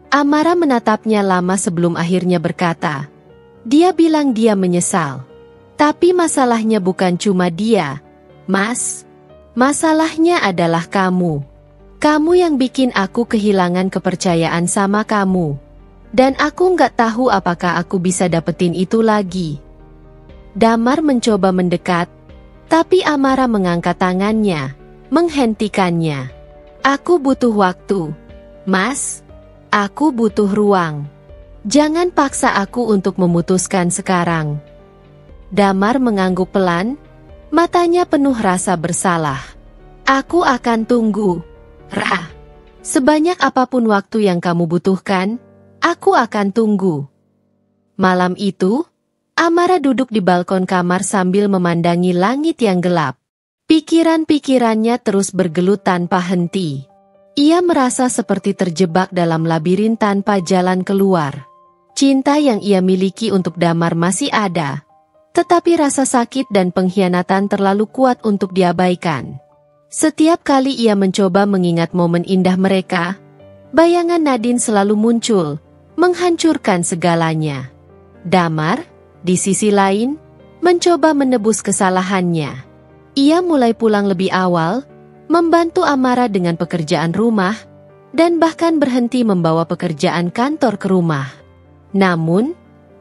Amara menatapnya lama sebelum akhirnya berkata, "Dia bilang dia menyesal. Tapi masalahnya bukan cuma dia, Mas. Masalahnya adalah kamu. Kamu yang bikin aku kehilangan kepercayaan sama kamu. Dan aku nggak tahu apakah aku bisa dapetin itu lagi." Damar mencoba mendekat, tapi Amara mengangkat tangannya, menghentikannya. "Aku butuh waktu, Mas. Aku butuh ruang. Jangan paksa aku untuk memutuskan sekarang." Damar mengangguk pelan, matanya penuh rasa bersalah. "Aku akan tunggu, Ra. Sebanyak apapun waktu yang kamu butuhkan, Aku akan tunggu. Malam itu, Amara duduk di balkon kamar sambil memandangi langit yang gelap. Pikiran-pikirannya terus bergelut tanpa henti. Ia merasa seperti terjebak dalam labirin tanpa jalan keluar. Cinta yang ia miliki untuk Damar masih ada, tetapi rasa sakit dan pengkhianatan terlalu kuat untuk diabaikan. Setiap kali ia mencoba mengingat momen indah mereka, bayangan Nadine selalu muncul, menghancurkan segalanya. Damar, di sisi lain, mencoba menebus kesalahannya. Ia mulai pulang lebih awal, membantu Amara dengan pekerjaan rumah, dan bahkan berhenti membawa pekerjaan kantor ke rumah. Namun,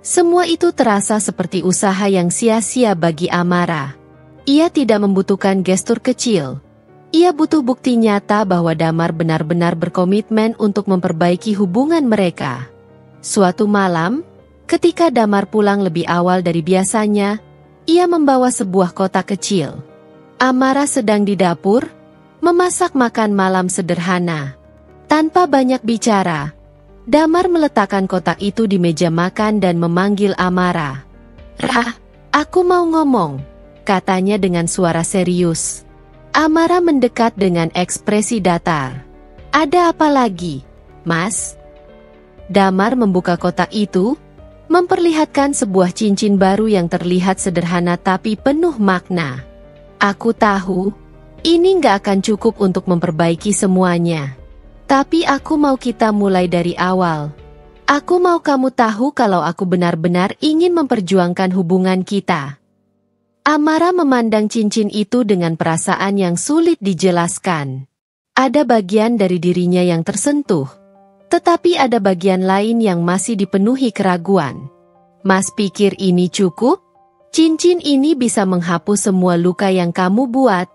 semua itu terasa seperti usaha yang sia-sia bagi Amara. Ia tidak membutuhkan gestur kecil. Ia butuh bukti nyata bahwa Damar benar-benar berkomitmen untuk memperbaiki hubungan mereka. Suatu malam, ketika Damar pulang lebih awal dari biasanya, ia membawa sebuah kotak kecil. Amara sedang di dapur, memasak makan malam sederhana. Tanpa banyak bicara, Damar meletakkan kotak itu di meja makan dan memanggil Amara. "Rah, aku mau ngomong," katanya dengan suara serius. Amara mendekat dengan ekspresi datar. "Ada apa lagi, Mas?" Damar membuka kotak itu, memperlihatkan sebuah cincin baru yang terlihat sederhana tapi penuh makna. "Aku tahu, ini nggak akan cukup untuk memperbaiki semuanya. Tapi aku mau kita mulai dari awal. Aku mau kamu tahu kalau aku benar-benar ingin memperjuangkan hubungan kita." Amara memandang cincin itu dengan perasaan yang sulit dijelaskan. Ada bagian dari dirinya yang tersentuh, tetapi ada bagian lain yang masih dipenuhi keraguan. "Mas pikir ini cukup? Cincin ini bisa menghapus semua luka yang kamu buat?"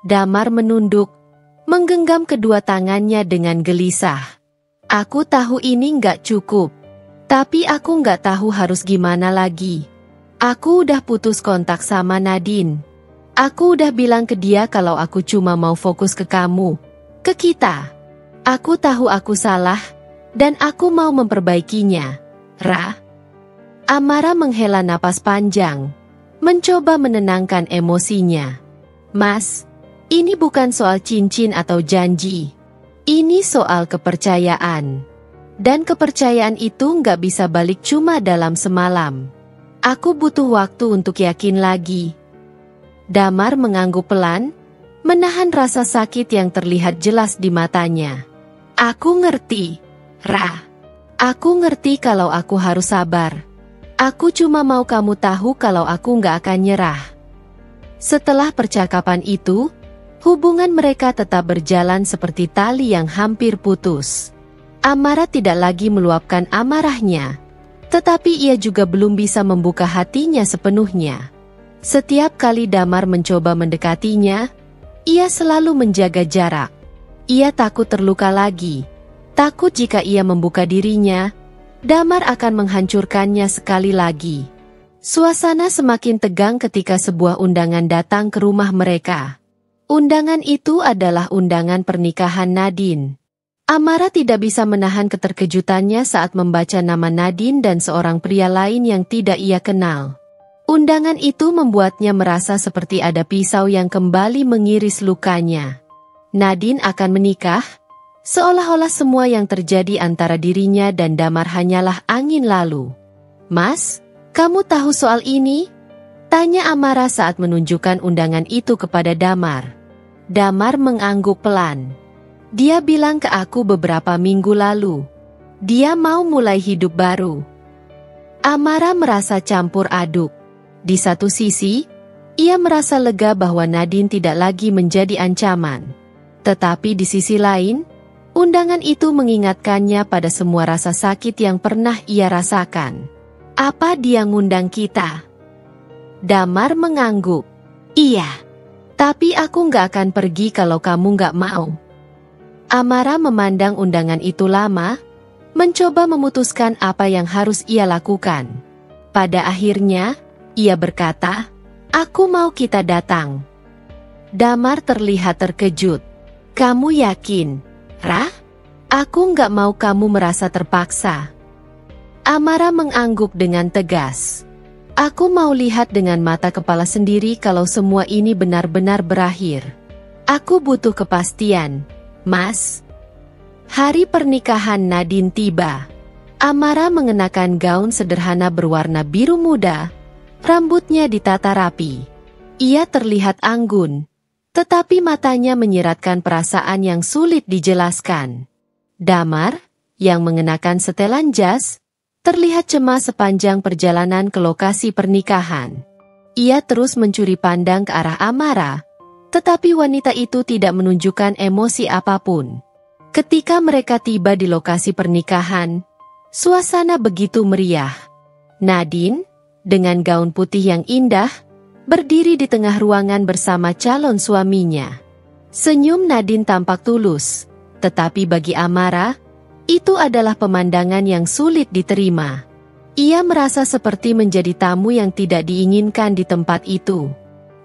Damar menunduk, menggenggam kedua tangannya dengan gelisah. "Aku tahu ini nggak cukup, tapi aku nggak tahu harus gimana lagi. Aku udah putus kontak sama Nadine. Aku udah bilang ke dia kalau aku cuma mau fokus ke kamu, ke kita. Aku tahu aku salah, dan aku mau memperbaikinya, Ra." Amara menghela napas panjang, mencoba menenangkan emosinya. "Mas, ini bukan soal cincin atau janji. Ini soal kepercayaan. Dan kepercayaan itu nggak bisa balik cuma dalam semalam. Aku butuh waktu untuk yakin lagi." Damar mengangguk pelan, menahan rasa sakit yang terlihat jelas di matanya. "Aku ngerti, Ra. Aku ngerti kalau aku harus sabar. Aku cuma mau kamu tahu kalau aku nggak akan nyerah." Setelah percakapan itu, hubungan mereka tetap berjalan seperti tali yang hampir putus. Amara tidak lagi meluapkan amarahnya, tetapi ia juga belum bisa membuka hatinya sepenuhnya. Setiap kali Damar mencoba mendekatinya, ia selalu menjaga jarak. Ia takut terluka lagi, takut jika ia membuka dirinya, Damar akan menghancurkannya sekali lagi. Suasana semakin tegang ketika sebuah undangan datang ke rumah mereka. Undangan itu adalah undangan pernikahan Nadine. Amara tidak bisa menahan keterkejutannya saat membaca nama Nadine dan seorang pria lain yang tidak ia kenal. Undangan itu membuatnya merasa seperti ada pisau yang kembali mengiris lukanya. Nadine akan menikah, seolah-olah semua yang terjadi antara dirinya dan Damar hanyalah angin lalu. "Mas, kamu tahu soal ini?" tanya Amara saat menunjukkan undangan itu kepada Damar. Damar mengangguk pelan. "Dia bilang ke aku beberapa minggu lalu. Dia mau mulai hidup baru." Amara merasa campur aduk. Di satu sisi, ia merasa lega bahwa Nadine tidak lagi menjadi ancaman. Tetapi di sisi lain, undangan itu mengingatkannya pada semua rasa sakit yang pernah ia rasakan. "Apa dia ngundang kita?" Damar mengangguk. "Iya. Tapi aku nggak akan pergi kalau kamu nggak mau." Amara memandang undangan itu lama, mencoba memutuskan apa yang harus ia lakukan. Pada akhirnya, ia berkata, "Aku mau kita datang." Damar terlihat terkejut. "Kamu yakin, Ra?" Aku nggak mau kamu merasa terpaksa. Amara mengangguk dengan tegas. Aku mau lihat dengan mata kepala sendiri kalau semua ini benar-benar berakhir. Aku butuh kepastian, Mas. Hari pernikahan Nadine tiba. Amara mengenakan gaun sederhana berwarna biru muda. Rambutnya ditata rapi. Ia terlihat anggun, tetapi matanya menyiratkan perasaan yang sulit dijelaskan. Damar, yang mengenakan setelan jas, terlihat cemas sepanjang perjalanan ke lokasi pernikahan. Ia terus mencuri pandang ke arah Amara, tetapi wanita itu tidak menunjukkan emosi apapun. Ketika mereka tiba di lokasi pernikahan, suasana begitu meriah. Nadine, dengan gaun putih yang indah, berdiri di tengah ruangan bersama calon suaminya. Senyum Nadine tampak tulus, tetapi bagi Amara, itu adalah pemandangan yang sulit diterima. Ia merasa seperti menjadi tamu yang tidak diinginkan di tempat itu.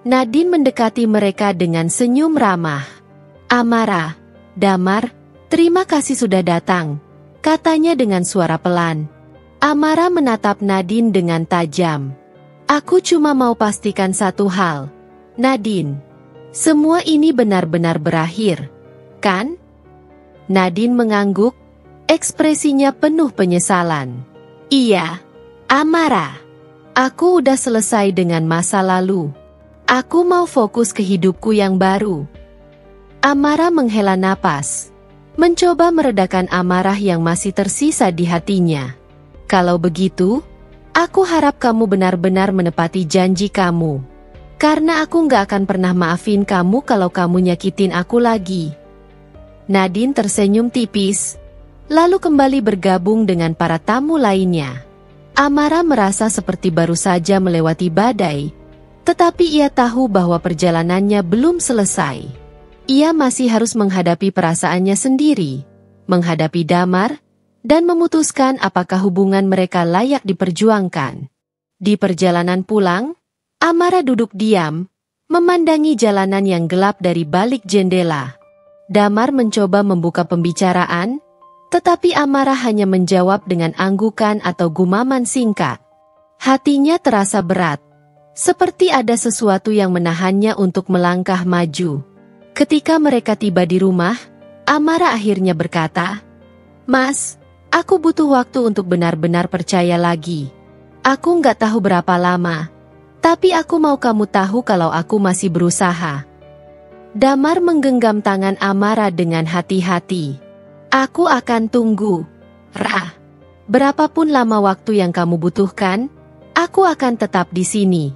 Nadine mendekati mereka dengan senyum ramah. Amara, Damar, terima kasih sudah datang, katanya dengan suara pelan. Amara menatap Nadine dengan tajam. Aku cuma mau pastikan satu hal, Nadine. Semua ini benar-benar berakhir, kan? Nadine mengangguk, ekspresinya penuh penyesalan. Iya, Amara. Aku udah selesai dengan masa lalu. Aku mau fokus ke hidupku yang baru. Amara menghela napas, mencoba meredakan amarah yang masih tersisa di hatinya. Kalau begitu, aku harap kamu benar-benar menepati janji kamu. Karena aku nggak akan pernah maafin kamu kalau kamu nyakitin aku lagi. Nadine tersenyum tipis, lalu kembali bergabung dengan para tamu lainnya. Amara merasa seperti baru saja melewati badai, tetapi ia tahu bahwa perjalanannya belum selesai. Ia masih harus menghadapi perasaannya sendiri, menghadapi Damar, dan memutuskan apakah hubungan mereka layak diperjuangkan. Di perjalanan pulang, Amara duduk diam, memandangi jalanan yang gelap dari balik jendela. Damar mencoba membuka pembicaraan, tetapi Amara hanya menjawab dengan anggukan atau gumaman singkat. Hatinya terasa berat, seperti ada sesuatu yang menahannya untuk melangkah maju. Ketika mereka tiba di rumah, Amara akhirnya berkata, Mas, aku butuh waktu untuk benar-benar percaya lagi. Aku nggak tahu berapa lama, tapi aku mau kamu tahu kalau aku masih berusaha. Damar menggenggam tangan Amara dengan hati-hati. Aku akan tunggu, Ra. Berapapun lama waktu yang kamu butuhkan, aku akan tetap di sini.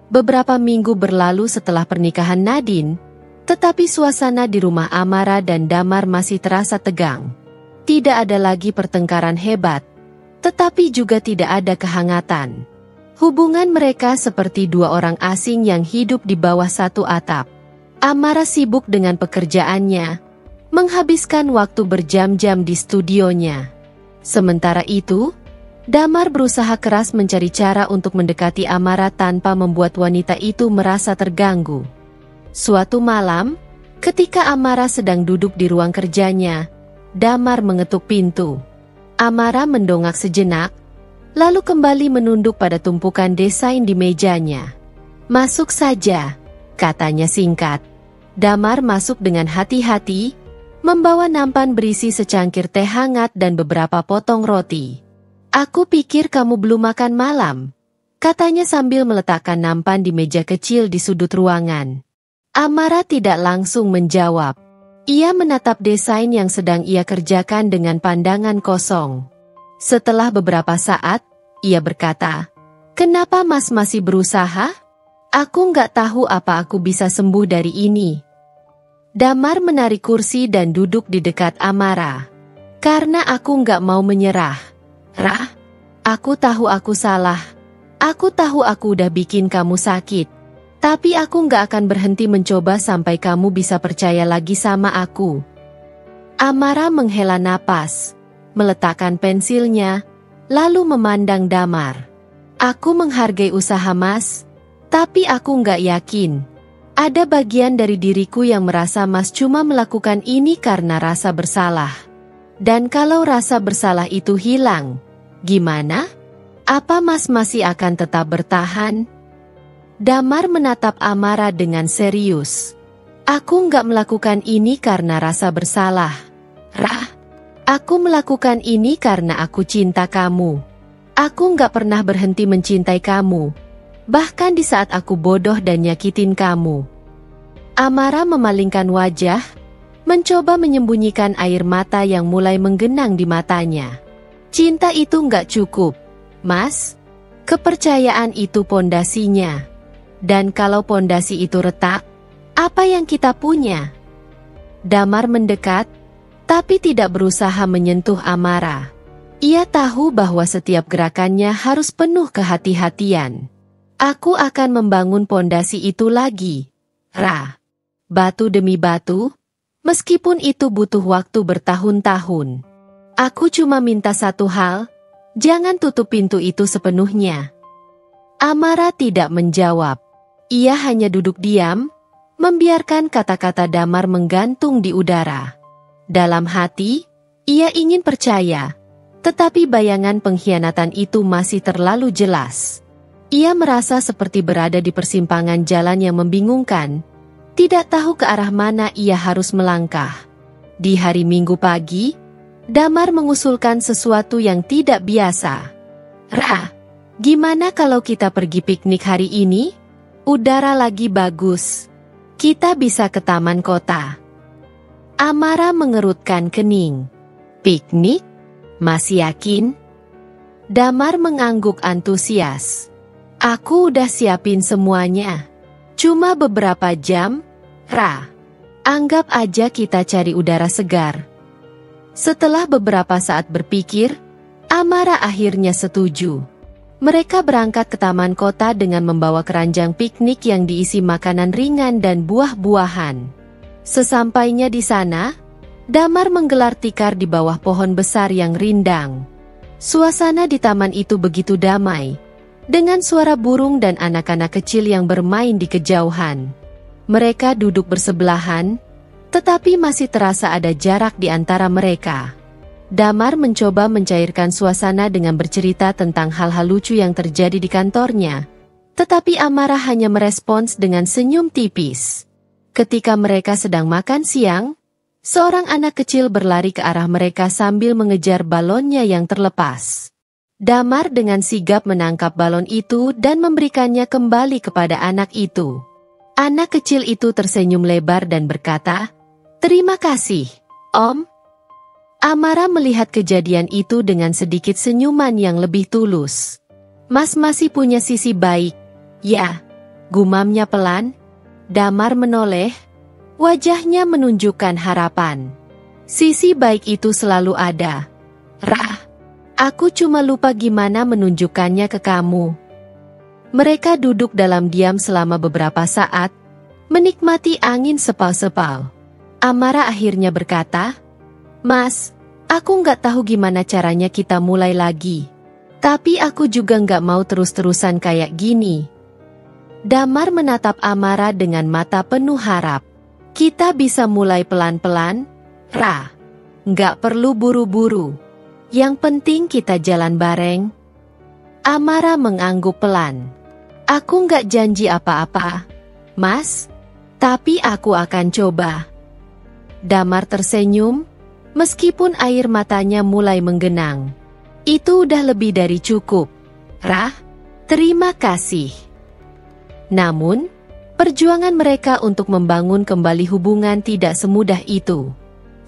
Beberapa minggu berlalu setelah pernikahan Nadine, tetapi suasana di rumah Amara dan Damar masih terasa tegang. Tidak ada lagi pertengkaran hebat, tetapi juga tidak ada kehangatan. Hubungan mereka seperti dua orang asing yang hidup di bawah satu atap. Amara sibuk dengan pekerjaannya, menghabiskan waktu berjam-jam di studionya. Sementara itu, Damar berusaha keras mencari cara untuk mendekati Amara tanpa membuat wanita itu merasa terganggu. Suatu malam, ketika Amara sedang duduk di ruang kerjanya, Damar mengetuk pintu. Amara mendongak sejenak, lalu kembali menunduk pada tumpukan desain di mejanya. Masuk saja, katanya singkat. Damar masuk dengan hati-hati, membawa nampan berisi secangkir teh hangat dan beberapa potong roti. Aku pikir kamu belum makan malam, katanya sambil meletakkan nampan di meja kecil di sudut ruangan. Amara tidak langsung menjawab. Ia menatap desain yang sedang ia kerjakan dengan pandangan kosong. Setelah beberapa saat, ia berkata, "Kenapa Mas masih berusaha? Aku nggak tahu apa aku bisa sembuh dari ini." Damar menarik kursi dan duduk di dekat Amara. "Karena aku nggak mau menyerah. Rah, aku tahu aku salah. Aku tahu aku udah bikin kamu sakit. Tapi aku nggak akan berhenti mencoba sampai kamu bisa percaya lagi sama aku." Amara menghela napas, meletakkan pensilnya, lalu memandang Damar. "Aku menghargai usaha Mas, tapi aku nggak yakin. Ada bagian dari diriku yang merasa Mas cuma melakukan ini karena rasa bersalah." Dan kalau rasa bersalah itu hilang, gimana? Apa Mas masih akan tetap bertahan? Damar menatap Amara dengan serius. Aku nggak melakukan ini karena rasa bersalah, Ra. Aku melakukan ini karena aku cinta kamu. Aku nggak pernah berhenti mencintai kamu, bahkan di saat aku bodoh dan nyakitin kamu. Amara memalingkan wajah, mencoba menyembunyikan air mata yang mulai menggenang di matanya. Cinta itu nggak cukup, Mas. Kepercayaan itu pondasinya. Dan kalau pondasi itu retak, apa yang kita punya? Damar mendekat, tapi tidak berusaha menyentuh Amara. Ia tahu bahwa setiap gerakannya harus penuh kehati-hatian. Aku akan membangun pondasi itu lagi, Ra. Batu demi batu, meskipun itu butuh waktu bertahun-tahun. Aku cuma minta satu hal, jangan tutup pintu itu sepenuhnya. Amara tidak menjawab. Ia hanya duduk diam, membiarkan kata-kata Damar menggantung di udara. Dalam hati, ia ingin percaya, tetapi bayangan pengkhianatan itu masih terlalu jelas. Ia merasa seperti berada di persimpangan jalan yang membingungkan, tidak tahu ke arah mana ia harus melangkah. Di hari Minggu pagi, Damar mengusulkan sesuatu yang tidak biasa. Ra, gimana kalau kita pergi piknik hari ini? Udara lagi bagus. Kita bisa ke taman kota. Amara mengerutkan kening. Piknik? Masih yakin? Damar mengangguk antusias. Aku udah siapin semuanya. Cuma beberapa jam, Ra. Anggap aja kita cari udara segar. Setelah beberapa saat berpikir, Amara akhirnya setuju. Mereka berangkat ke taman kota dengan membawa keranjang piknik yang diisi makanan ringan dan buah-buahan. Sesampainya di sana, Damar menggelar tikar di bawah pohon besar yang rindang. Suasana di taman itu begitu damai, dengan suara burung dan anak-anak kecil yang bermain di kejauhan. Mereka duduk bersebelahan, tetapi masih terasa ada jarak di antara mereka. Damar mencoba mencairkan suasana dengan bercerita tentang hal-hal lucu yang terjadi di kantornya. Tetapi Amara hanya merespons dengan senyum tipis. Ketika mereka sedang makan siang, seorang anak kecil berlari ke arah mereka sambil mengejar balonnya yang terlepas. Damar dengan sigap menangkap balon itu dan memberikannya kembali kepada anak itu. Anak kecil itu tersenyum lebar dan berkata, "Terima kasih, Om." Amara melihat kejadian itu dengan sedikit senyuman yang lebih tulus. Mas masih punya sisi baik, ya, gumamnya pelan. Damar menoleh, wajahnya menunjukkan harapan. Sisi baik itu selalu ada, Ra. Aku cuma lupa gimana menunjukkannya ke kamu. Mereka duduk dalam diam selama beberapa saat, menikmati angin sepal-sepal. Amara akhirnya berkata, "Mas, aku nggak tahu gimana caranya kita mulai lagi. Tapi aku juga nggak mau terus-terusan kayak gini." Damar menatap Amara dengan mata penuh harap. "Kita bisa mulai pelan-pelan, Ra. Nggak perlu buru-buru. Yang penting kita jalan bareng." Amara mengangguk pelan. "Aku nggak janji apa-apa, Mas. Tapi aku akan coba." Damar tersenyum, meskipun air matanya mulai menggenang. "Itu udah lebih dari cukup, Ra. Terima kasih." Namun, perjuangan mereka untuk membangun kembali hubungan tidak semudah itu.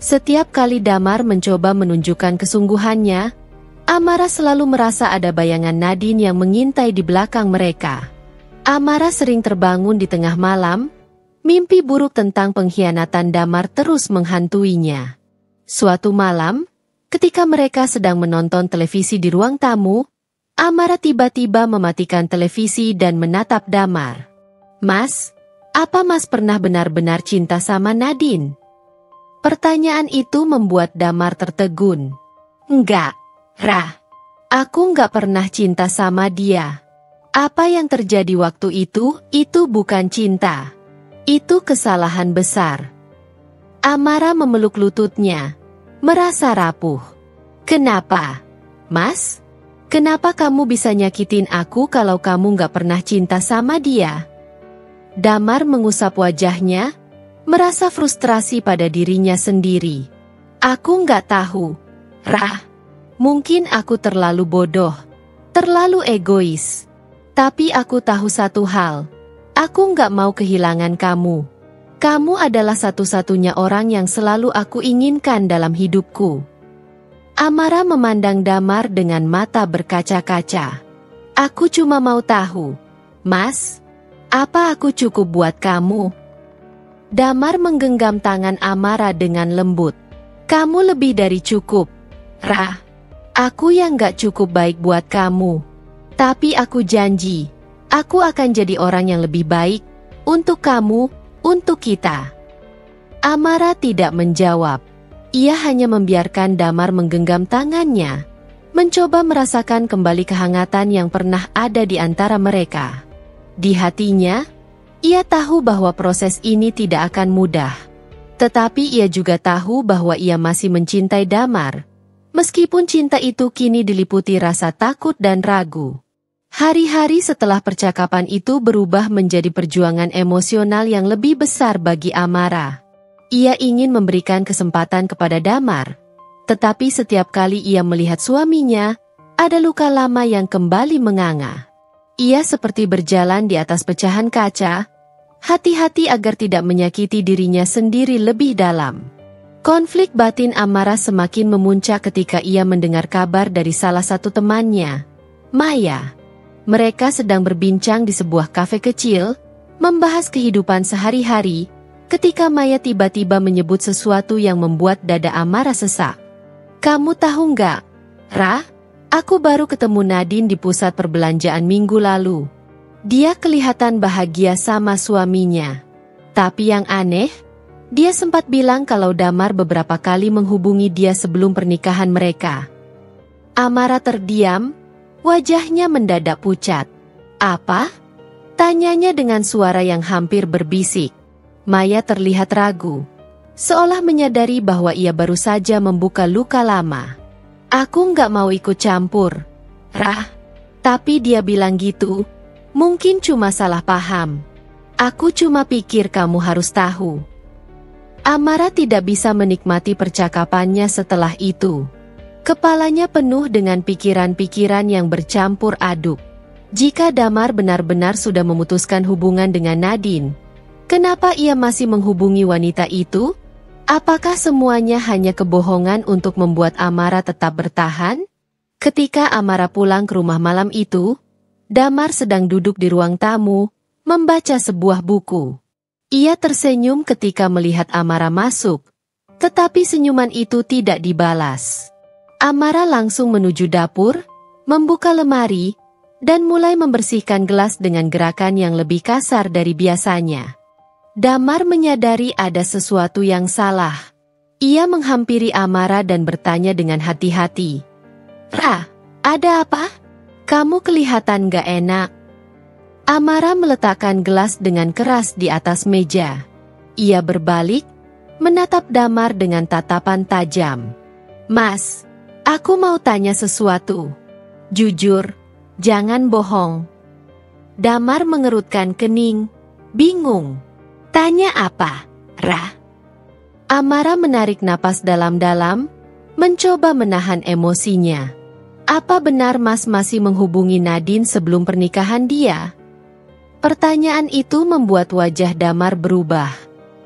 Setiap kali Damar mencoba menunjukkan kesungguhannya, Amara selalu merasa ada bayangan Nadine yang mengintai di belakang mereka. Amara sering terbangun di tengah malam, mimpi buruk tentang pengkhianatan Damar terus menghantuinya. Suatu malam, ketika mereka sedang menonton televisi di ruang tamu, Amara tiba-tiba mematikan televisi dan menatap Damar. "Mas, apa Mas pernah benar-benar cinta sama Nadine?" Pertanyaan itu membuat Damar tertegun. "Enggak, Ra. Aku nggak pernah cinta sama dia. Apa yang terjadi waktu itu bukan cinta. Itu kesalahan besar." Amara memeluk lututnya, merasa rapuh. Kenapa, Mas? Kenapa kamu bisa nyakitin aku kalau kamu gak pernah cinta sama dia? Damar mengusap wajahnya, merasa frustrasi pada dirinya sendiri. Aku gak tahu, Rah. Mungkin aku terlalu bodoh, terlalu egois. Tapi aku tahu satu hal, aku gak mau kehilangan kamu. Kamu adalah satu-satunya orang yang selalu aku inginkan dalam hidupku. Amara memandang Damar dengan mata berkaca-kaca. Aku cuma mau tahu, Mas, apa aku cukup buat kamu? Damar menggenggam tangan Amara dengan lembut. Kamu lebih dari cukup, Rah. Aku yang gak cukup baik buat kamu. Tapi aku janji, aku akan jadi orang yang lebih baik untuk kamu, untuk kita. Amara tidak menjawab. Ia hanya membiarkan Damar menggenggam tangannya, mencoba merasakan kembali kehangatan yang pernah ada di antara mereka. Di hatinya, ia tahu bahwa proses ini tidak akan mudah. Tetapi ia juga tahu bahwa ia masih mencintai Damar, meskipun cinta itu kini diliputi rasa takut dan ragu. Hari-hari setelah percakapan itu berubah menjadi perjuangan emosional yang lebih besar bagi Amara. Ia ingin memberikan kesempatan kepada Damar, tetapi setiap kali ia melihat suaminya, ada luka lama yang kembali menganga. Ia seperti berjalan di atas pecahan kaca, hati-hati agar tidak menyakiti dirinya sendiri lebih dalam. Konflik batin Amara semakin memuncak ketika ia mendengar kabar dari salah satu temannya, Maya. Mereka sedang berbincang di sebuah kafe kecil, membahas kehidupan sehari-hari, ketika Maya tiba-tiba menyebut sesuatu yang membuat dada Amara sesak. Kamu tahu nggak, Rah? Aku baru ketemu Nadine di pusat perbelanjaan minggu lalu. Dia kelihatan bahagia sama suaminya. Tapi yang aneh, dia sempat bilang kalau Damar beberapa kali menghubungi dia sebelum pernikahan mereka. Amara terdiam, wajahnya mendadak pucat. Apa? Tanyanya dengan suara yang hampir berbisik. Maya terlihat ragu, seolah menyadari bahwa ia baru saja membuka luka lama. Aku nggak mau ikut campur, Rah. Tapi dia bilang gitu, mungkin cuma salah paham. Aku cuma pikir kamu harus tahu. Amara tidak bisa menikmati percakapannya setelah itu. Kepalanya penuh dengan pikiran-pikiran yang bercampur aduk. Jika Damar benar-benar sudah memutuskan hubungan dengan Nadine, kenapa ia masih menghubungi wanita itu? Apakah semuanya hanya kebohongan untuk membuat Amara tetap bertahan? Ketika Amara pulang ke rumah malam itu, Damar sedang duduk di ruang tamu, membaca sebuah buku. Ia tersenyum ketika melihat Amara masuk, tetapi senyuman itu tidak dibalas. Amara langsung menuju dapur, membuka lemari, dan mulai membersihkan gelas dengan gerakan yang lebih kasar dari biasanya. Damar menyadari ada sesuatu yang salah. Ia menghampiri Amara dan bertanya dengan hati-hati. Rah, ada apa? Kamu kelihatan gak enak. Amara meletakkan gelas dengan keras di atas meja. Ia berbalik, menatap Damar dengan tatapan tajam. Mas, aku mau tanya sesuatu. Jujur, jangan bohong. Damar mengerutkan kening, bingung. Tanya apa, Rah? Amara menarik napas dalam-dalam, mencoba menahan emosinya. Apa benar Mas masih menghubungi Nadine sebelum pernikahan dia? Pertanyaan itu membuat wajah Damar berubah.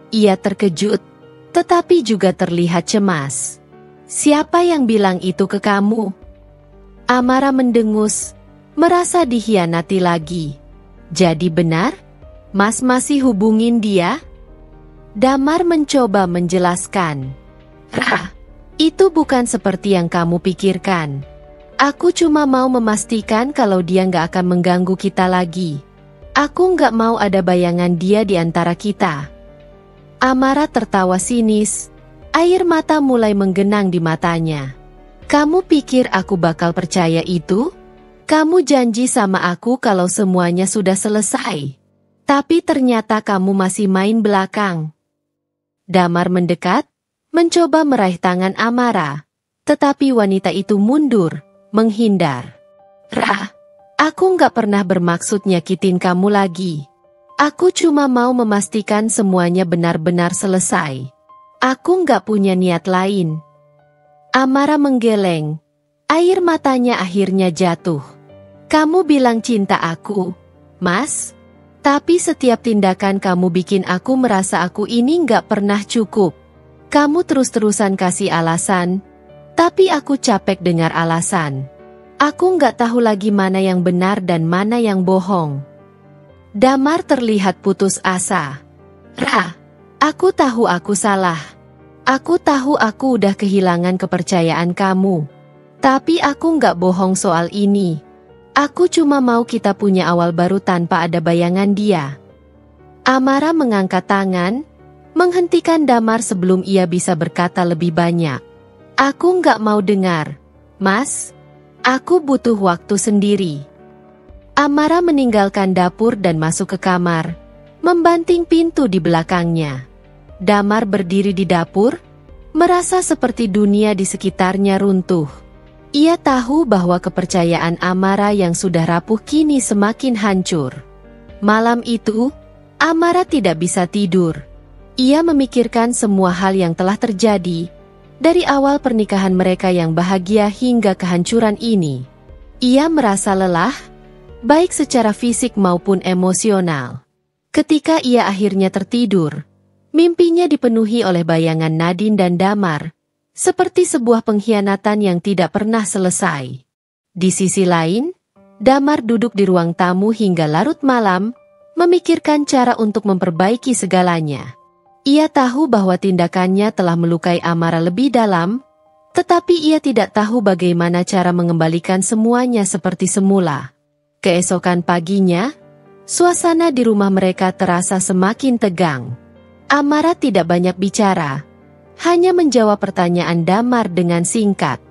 Ia terkejut, tetapi juga terlihat cemas. Siapa yang bilang itu ke kamu? Amara mendengus, merasa dikhianati lagi. Jadi benar? Mas masih hubungin dia? Damar mencoba menjelaskan. Rah, itu bukan seperti yang kamu pikirkan. Aku cuma mau memastikan kalau dia nggak akan mengganggu kita lagi. Aku nggak mau ada bayangan dia di antara kita. Amara tertawa sinis. Air mata mulai menggenang di matanya. Kamu pikir aku bakal percaya itu? Kamu janji sama aku kalau semuanya sudah selesai. Tapi ternyata kamu masih main belakang. Damar mendekat, mencoba meraih tangan Amara, tetapi wanita itu mundur, menghindar. "Ra, aku nggak pernah bermaksud nyakitin kamu lagi. Aku cuma mau memastikan semuanya benar-benar selesai. Aku nggak punya niat lain." Amara menggeleng. Air matanya akhirnya jatuh. "Kamu bilang cinta aku, Mas? Tapi setiap tindakan kamu bikin aku merasa aku ini nggak pernah cukup. Kamu terus-terusan kasih alasan, tapi aku capek dengar alasan. Aku nggak tahu lagi mana yang benar dan mana yang bohong." Damar terlihat putus asa. "Ra, aku tahu aku salah. Aku tahu aku udah kehilangan kepercayaan kamu. Tapi aku nggak bohong soal ini. Aku cuma mau kita punya awal baru tanpa ada bayangan dia." Amara mengangkat tangan, menghentikan Damar sebelum ia bisa berkata lebih banyak. "Aku nggak mau dengar, Mas. Aku butuh waktu sendiri." Amara meninggalkan dapur dan masuk ke kamar, membanting pintu di belakangnya. Damar berdiri di dapur, merasa seperti dunia di sekitarnya runtuh. Ia tahu bahwa kepercayaan Amara yang sudah rapuh kini semakin hancur. Malam itu, Amara tidak bisa tidur. Ia memikirkan semua hal yang telah terjadi, dari awal pernikahan mereka yang bahagia hingga kehancuran ini. Ia merasa lelah, baik secara fisik maupun emosional. Ketika ia akhirnya tertidur, mimpinya dipenuhi oleh bayangan Nadine dan Damar, seperti sebuah pengkhianatan yang tidak pernah selesai. Di sisi lain, Damar duduk di ruang tamu hingga larut malam, memikirkan cara untuk memperbaiki segalanya. Ia tahu bahwa tindakannya telah melukai Amara lebih dalam, tetapi ia tidak tahu bagaimana cara mengembalikan semuanya seperti semula. Keesokan paginya, suasana di rumah mereka terasa semakin tegang. Amara tidak banyak bicara, hanya menjawab pertanyaan Damar dengan singkat.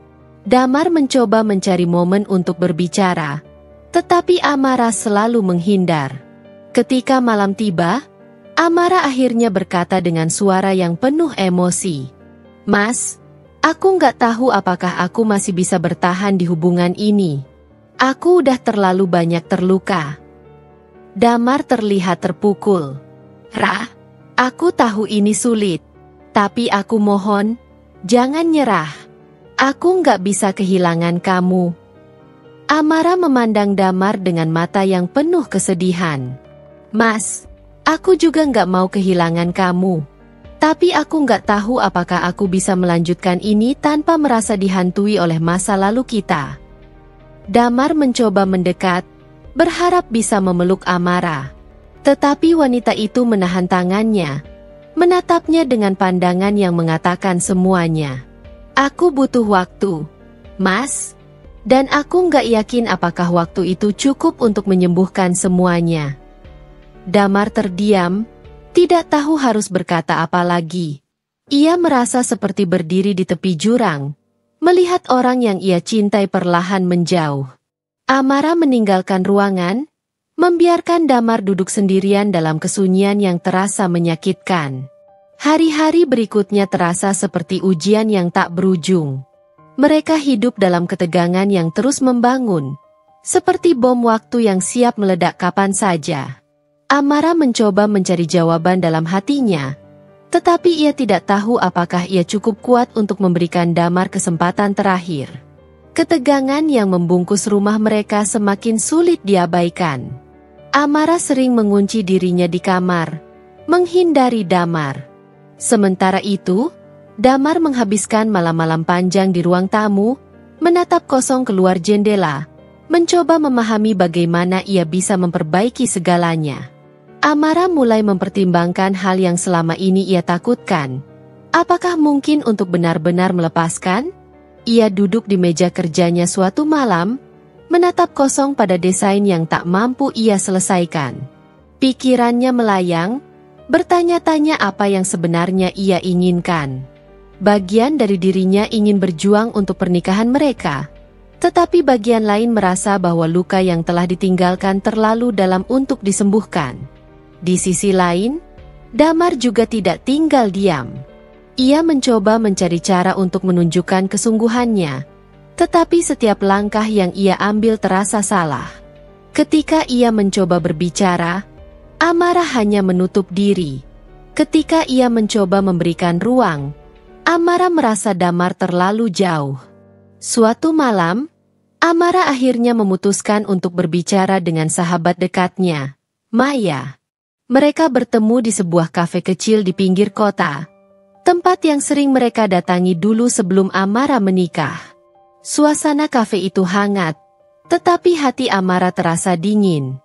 Damar mencoba mencari momen untuk berbicara, tetapi Amara selalu menghindar. Ketika malam tiba, Amara akhirnya berkata dengan suara yang penuh emosi. "Mas, aku nggak tahu apakah aku masih bisa bertahan di hubungan ini. Aku udah terlalu banyak terluka." Damar terlihat terpukul. "Ra, aku tahu ini sulit, tapi aku mohon, jangan nyerah. Aku nggak bisa kehilangan kamu." Amara memandang Damar dengan mata yang penuh kesedihan. "Mas, aku juga nggak mau kehilangan kamu. Tapi aku nggak tahu apakah aku bisa melanjutkan ini tanpa merasa dihantui oleh masa lalu kita." Damar mencoba mendekat, berharap bisa memeluk Amara. Tetapi wanita itu menahan tangannya, menatapnya dengan pandangan yang mengatakan semuanya. "Aku butuh waktu, Mas. Dan aku nggak yakin apakah waktu itu cukup untuk menyembuhkan semuanya." Damar terdiam, tidak tahu harus berkata apa lagi. Ia merasa seperti berdiri di tepi jurang, melihat orang yang ia cintai perlahan menjauh. Amara meninggalkan ruangan, membiarkan Damar duduk sendirian dalam kesunyian yang terasa menyakitkan. Hari-hari berikutnya terasa seperti ujian yang tak berujung. Mereka hidup dalam ketegangan yang terus membangun, seperti bom waktu yang siap meledak kapan saja. Amara mencoba mencari jawaban dalam hatinya, tetapi ia tidak tahu apakah ia cukup kuat untuk memberikan Damar kesempatan terakhir. Ketegangan yang membungkus rumah mereka semakin sulit diabaikan. Amara sering mengunci dirinya di kamar, menghindari Damar. Sementara itu, Damar menghabiskan malam-malam panjang di ruang tamu, menatap kosong keluar jendela, mencoba memahami bagaimana ia bisa memperbaiki segalanya. Amara mulai mempertimbangkan hal yang selama ini ia takutkan. Apakah mungkin untuk benar-benar melepaskan? Ia duduk di meja kerjanya suatu malam, menatap kosong pada desain yang tak mampu ia selesaikan. Pikirannya melayang, bertanya-tanya apa yang sebenarnya ia inginkan. Bagian dari dirinya ingin berjuang untuk pernikahan mereka, tetapi bagian lain merasa bahwa luka yang telah ditinggalkan terlalu dalam untuk disembuhkan. Di sisi lain, Damar juga tidak tinggal diam. Ia mencoba mencari cara untuk menunjukkan kesungguhannya, tetapi setiap langkah yang ia ambil terasa salah. Ketika ia mencoba berbicara, Amara hanya menutup diri. Ketika ia mencoba memberikan ruang, Amara merasa Damar terlalu jauh. Suatu malam, Amara akhirnya memutuskan untuk berbicara dengan sahabat dekatnya, Maya. Mereka bertemu di sebuah kafe kecil di pinggir kota, tempat yang sering mereka datangi dulu sebelum Amara menikah. Suasana kafe itu hangat, tetapi hati Amara terasa dingin.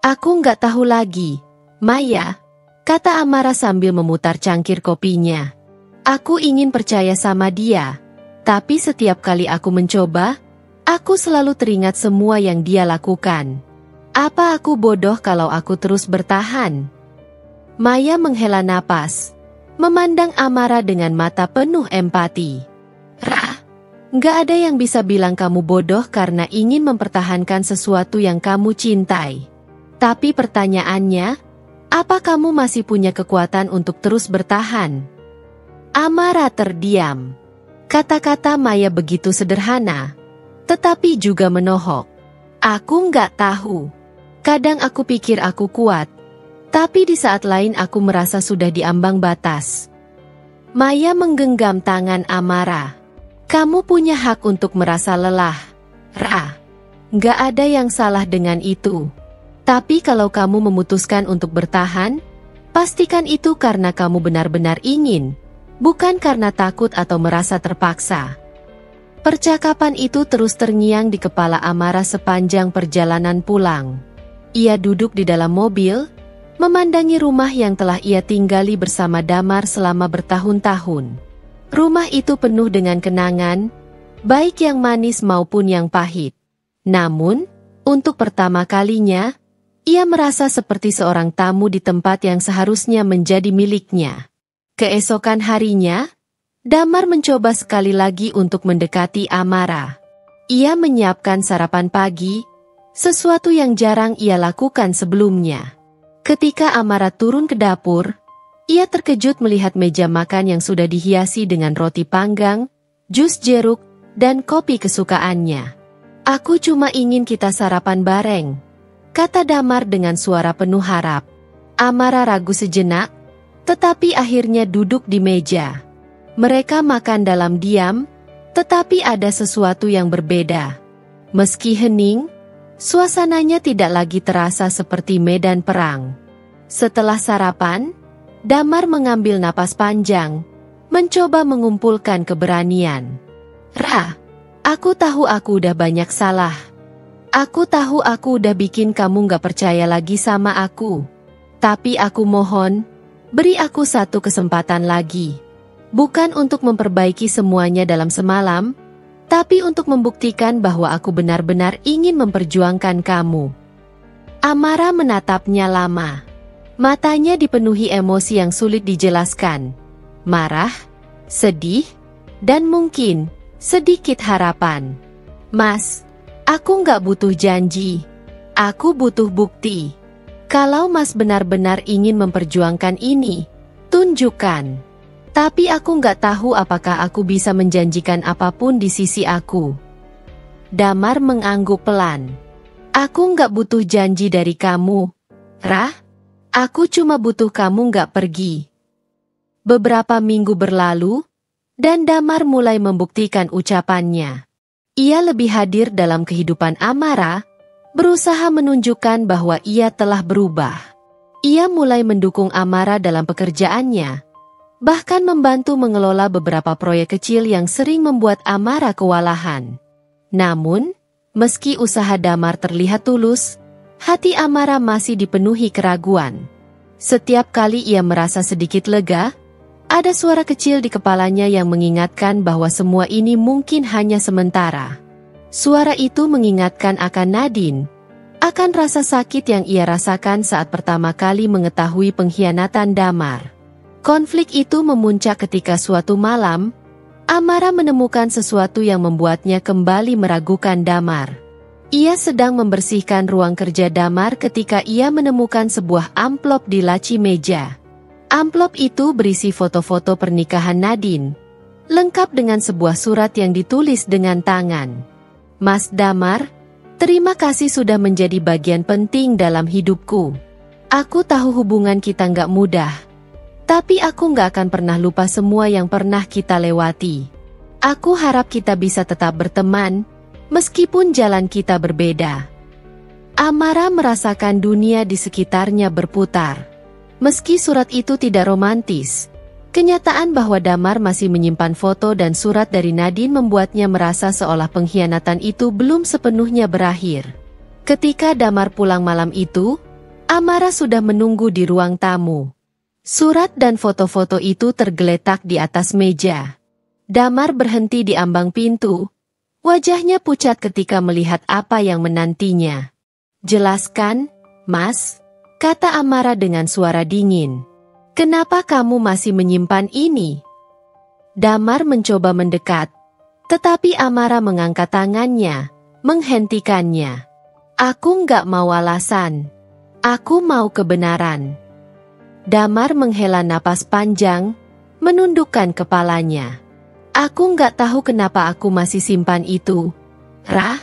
Aku nggak tahu lagi, Maya, kata Amara sambil memutar cangkir kopinya. Aku ingin percaya sama dia, tapi setiap kali aku mencoba, aku selalu teringat semua yang dia lakukan. Apa aku bodoh kalau aku terus bertahan? Maya menghela napas, memandang Amara dengan mata penuh empati. Rah, nggak ada yang bisa bilang kamu bodoh karena ingin mempertahankan sesuatu yang kamu cintai. Tapi pertanyaannya, apa kamu masih punya kekuatan untuk terus bertahan? Amara terdiam. Kata-kata Maya begitu sederhana, tetapi juga menohok. Aku nggak tahu. Kadang aku pikir aku kuat, tapi di saat lain aku merasa sudah di ambang batas. Maya menggenggam tangan Amara. Kamu punya hak untuk merasa lelah, Ra. Nggak ada yang salah dengan itu. Tapi kalau kamu memutuskan untuk bertahan, pastikan itu karena kamu benar-benar ingin, bukan karena takut atau merasa terpaksa. Percakapan itu terus terngiang di kepala Amara sepanjang perjalanan pulang. Ia duduk di dalam mobil, memandangi rumah yang telah ia tinggali bersama Damar selama bertahun-tahun. Rumah itu penuh dengan kenangan, baik yang manis maupun yang pahit. Namun, untuk pertama kalinya, ia merasa seperti seorang tamu di tempat yang seharusnya menjadi miliknya. Keesokan harinya, Damar mencoba sekali lagi untuk mendekati Amara. Ia menyiapkan sarapan pagi, sesuatu yang jarang ia lakukan sebelumnya. Ketika Amara turun ke dapur, ia terkejut melihat meja makan yang sudah dihiasi dengan roti panggang, jus jeruk, dan kopi kesukaannya. Aku cuma ingin kita sarapan bareng, kata Damar dengan suara penuh harap. Amara ragu sejenak, tetapi akhirnya duduk di meja. Mereka makan dalam diam, tetapi ada sesuatu yang berbeda. Meski hening, suasananya tidak lagi terasa seperti medan perang. Setelah sarapan, Damar mengambil napas panjang, mencoba mengumpulkan keberanian. Ra, aku tahu aku udah banyak salah. Aku tahu aku udah bikin kamu gak percaya lagi sama aku. Tapi aku mohon, beri aku satu kesempatan lagi. Bukan untuk memperbaiki semuanya dalam semalam, tapi untuk membuktikan bahwa aku benar-benar ingin memperjuangkan kamu. Amara menatapnya lama. Matanya dipenuhi emosi yang sulit dijelaskan. Marah, sedih, dan mungkin sedikit harapan. Mas, aku nggak butuh janji. Aku butuh bukti. Kalau Mas benar-benar ingin memperjuangkan ini, tunjukkan. Tapi aku nggak tahu apakah aku bisa menjanjikan apapun di sisi aku. Damar mengangguk pelan. Aku nggak butuh janji dari kamu, Rah. Aku cuma butuh kamu nggak pergi. Beberapa minggu berlalu, dan Damar mulai membuktikan ucapannya. Ia lebih hadir dalam kehidupan Amara, berusaha menunjukkan bahwa ia telah berubah. Ia mulai mendukung Amara dalam pekerjaannya, bahkan membantu mengelola beberapa proyek kecil yang sering membuat Amara kewalahan. Namun, meski usaha Damar terlihat tulus, hati Amara masih dipenuhi keraguan. Setiap kali ia merasa sedikit lega, ada suara kecil di kepalanya yang mengingatkan bahwa semua ini mungkin hanya sementara. Suara itu mengingatkan akan Nadine, akan rasa sakit yang ia rasakan saat pertama kali mengetahui pengkhianatan Damar. Konflik itu memuncak ketika suatu malam, Amara menemukan sesuatu yang membuatnya kembali meragukan Damar. Ia sedang membersihkan ruang kerja Damar ketika ia menemukan sebuah amplop di laci meja. Amplop itu berisi foto-foto pernikahan Nadine, lengkap dengan sebuah surat yang ditulis dengan tangan. Mas Damar, terima kasih sudah menjadi bagian penting dalam hidupku. Aku tahu hubungan kita nggak mudah, tapi aku nggak akan pernah lupa semua yang pernah kita lewati. Aku harap kita bisa tetap berteman, meskipun jalan kita berbeda. Amara merasakan dunia di sekitarnya berputar. Meski surat itu tidak romantis, kenyataan bahwa Damar masih menyimpan foto dan surat dari Nadine membuatnya merasa seolah pengkhianatan itu belum sepenuhnya berakhir. Ketika Damar pulang malam itu, Amara sudah menunggu di ruang tamu. Surat dan foto-foto itu tergeletak di atas meja. Damar berhenti di ambang pintu. Wajahnya pucat ketika melihat apa yang menantinya. "Jelaskan, Mas," kata Amara dengan suara dingin. "Kenapa kamu masih menyimpan ini?" Damar mencoba mendekat, tetapi Amara mengangkat tangannya, menghentikannya. "Aku nggak mau alasan. Aku mau kebenaran." Damar menghela napas panjang, menundukkan kepalanya. "Aku nggak tahu kenapa aku masih simpan itu, Rah.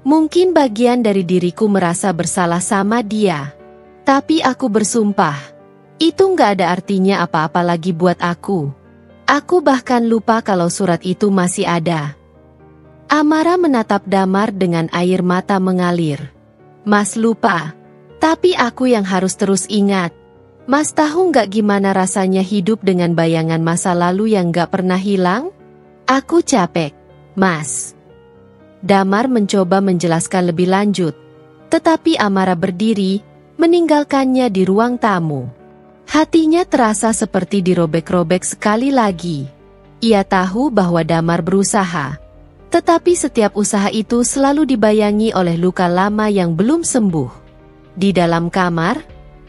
Mungkin bagian dari diriku merasa bersalah sama dia. Tapi aku bersumpah, itu nggak ada artinya apa-apa lagi buat aku. Aku bahkan lupa kalau surat itu masih ada." Amara menatap Damar dengan air mata mengalir. "Mas lupa, tapi aku yang harus terus ingat. Mas tahu nggak gimana rasanya hidup dengan bayangan masa lalu yang nggak pernah hilang? Aku capek, Mas." Damar mencoba menjelaskan lebih lanjut, tetapi Amara berdiri, meninggalkannya di ruang tamu. Hatinya terasa seperti dirobek-robek sekali lagi. Ia tahu bahwa Damar berusaha, tetapi setiap usaha itu selalu dibayangi oleh luka lama yang belum sembuh. Di dalam kamar,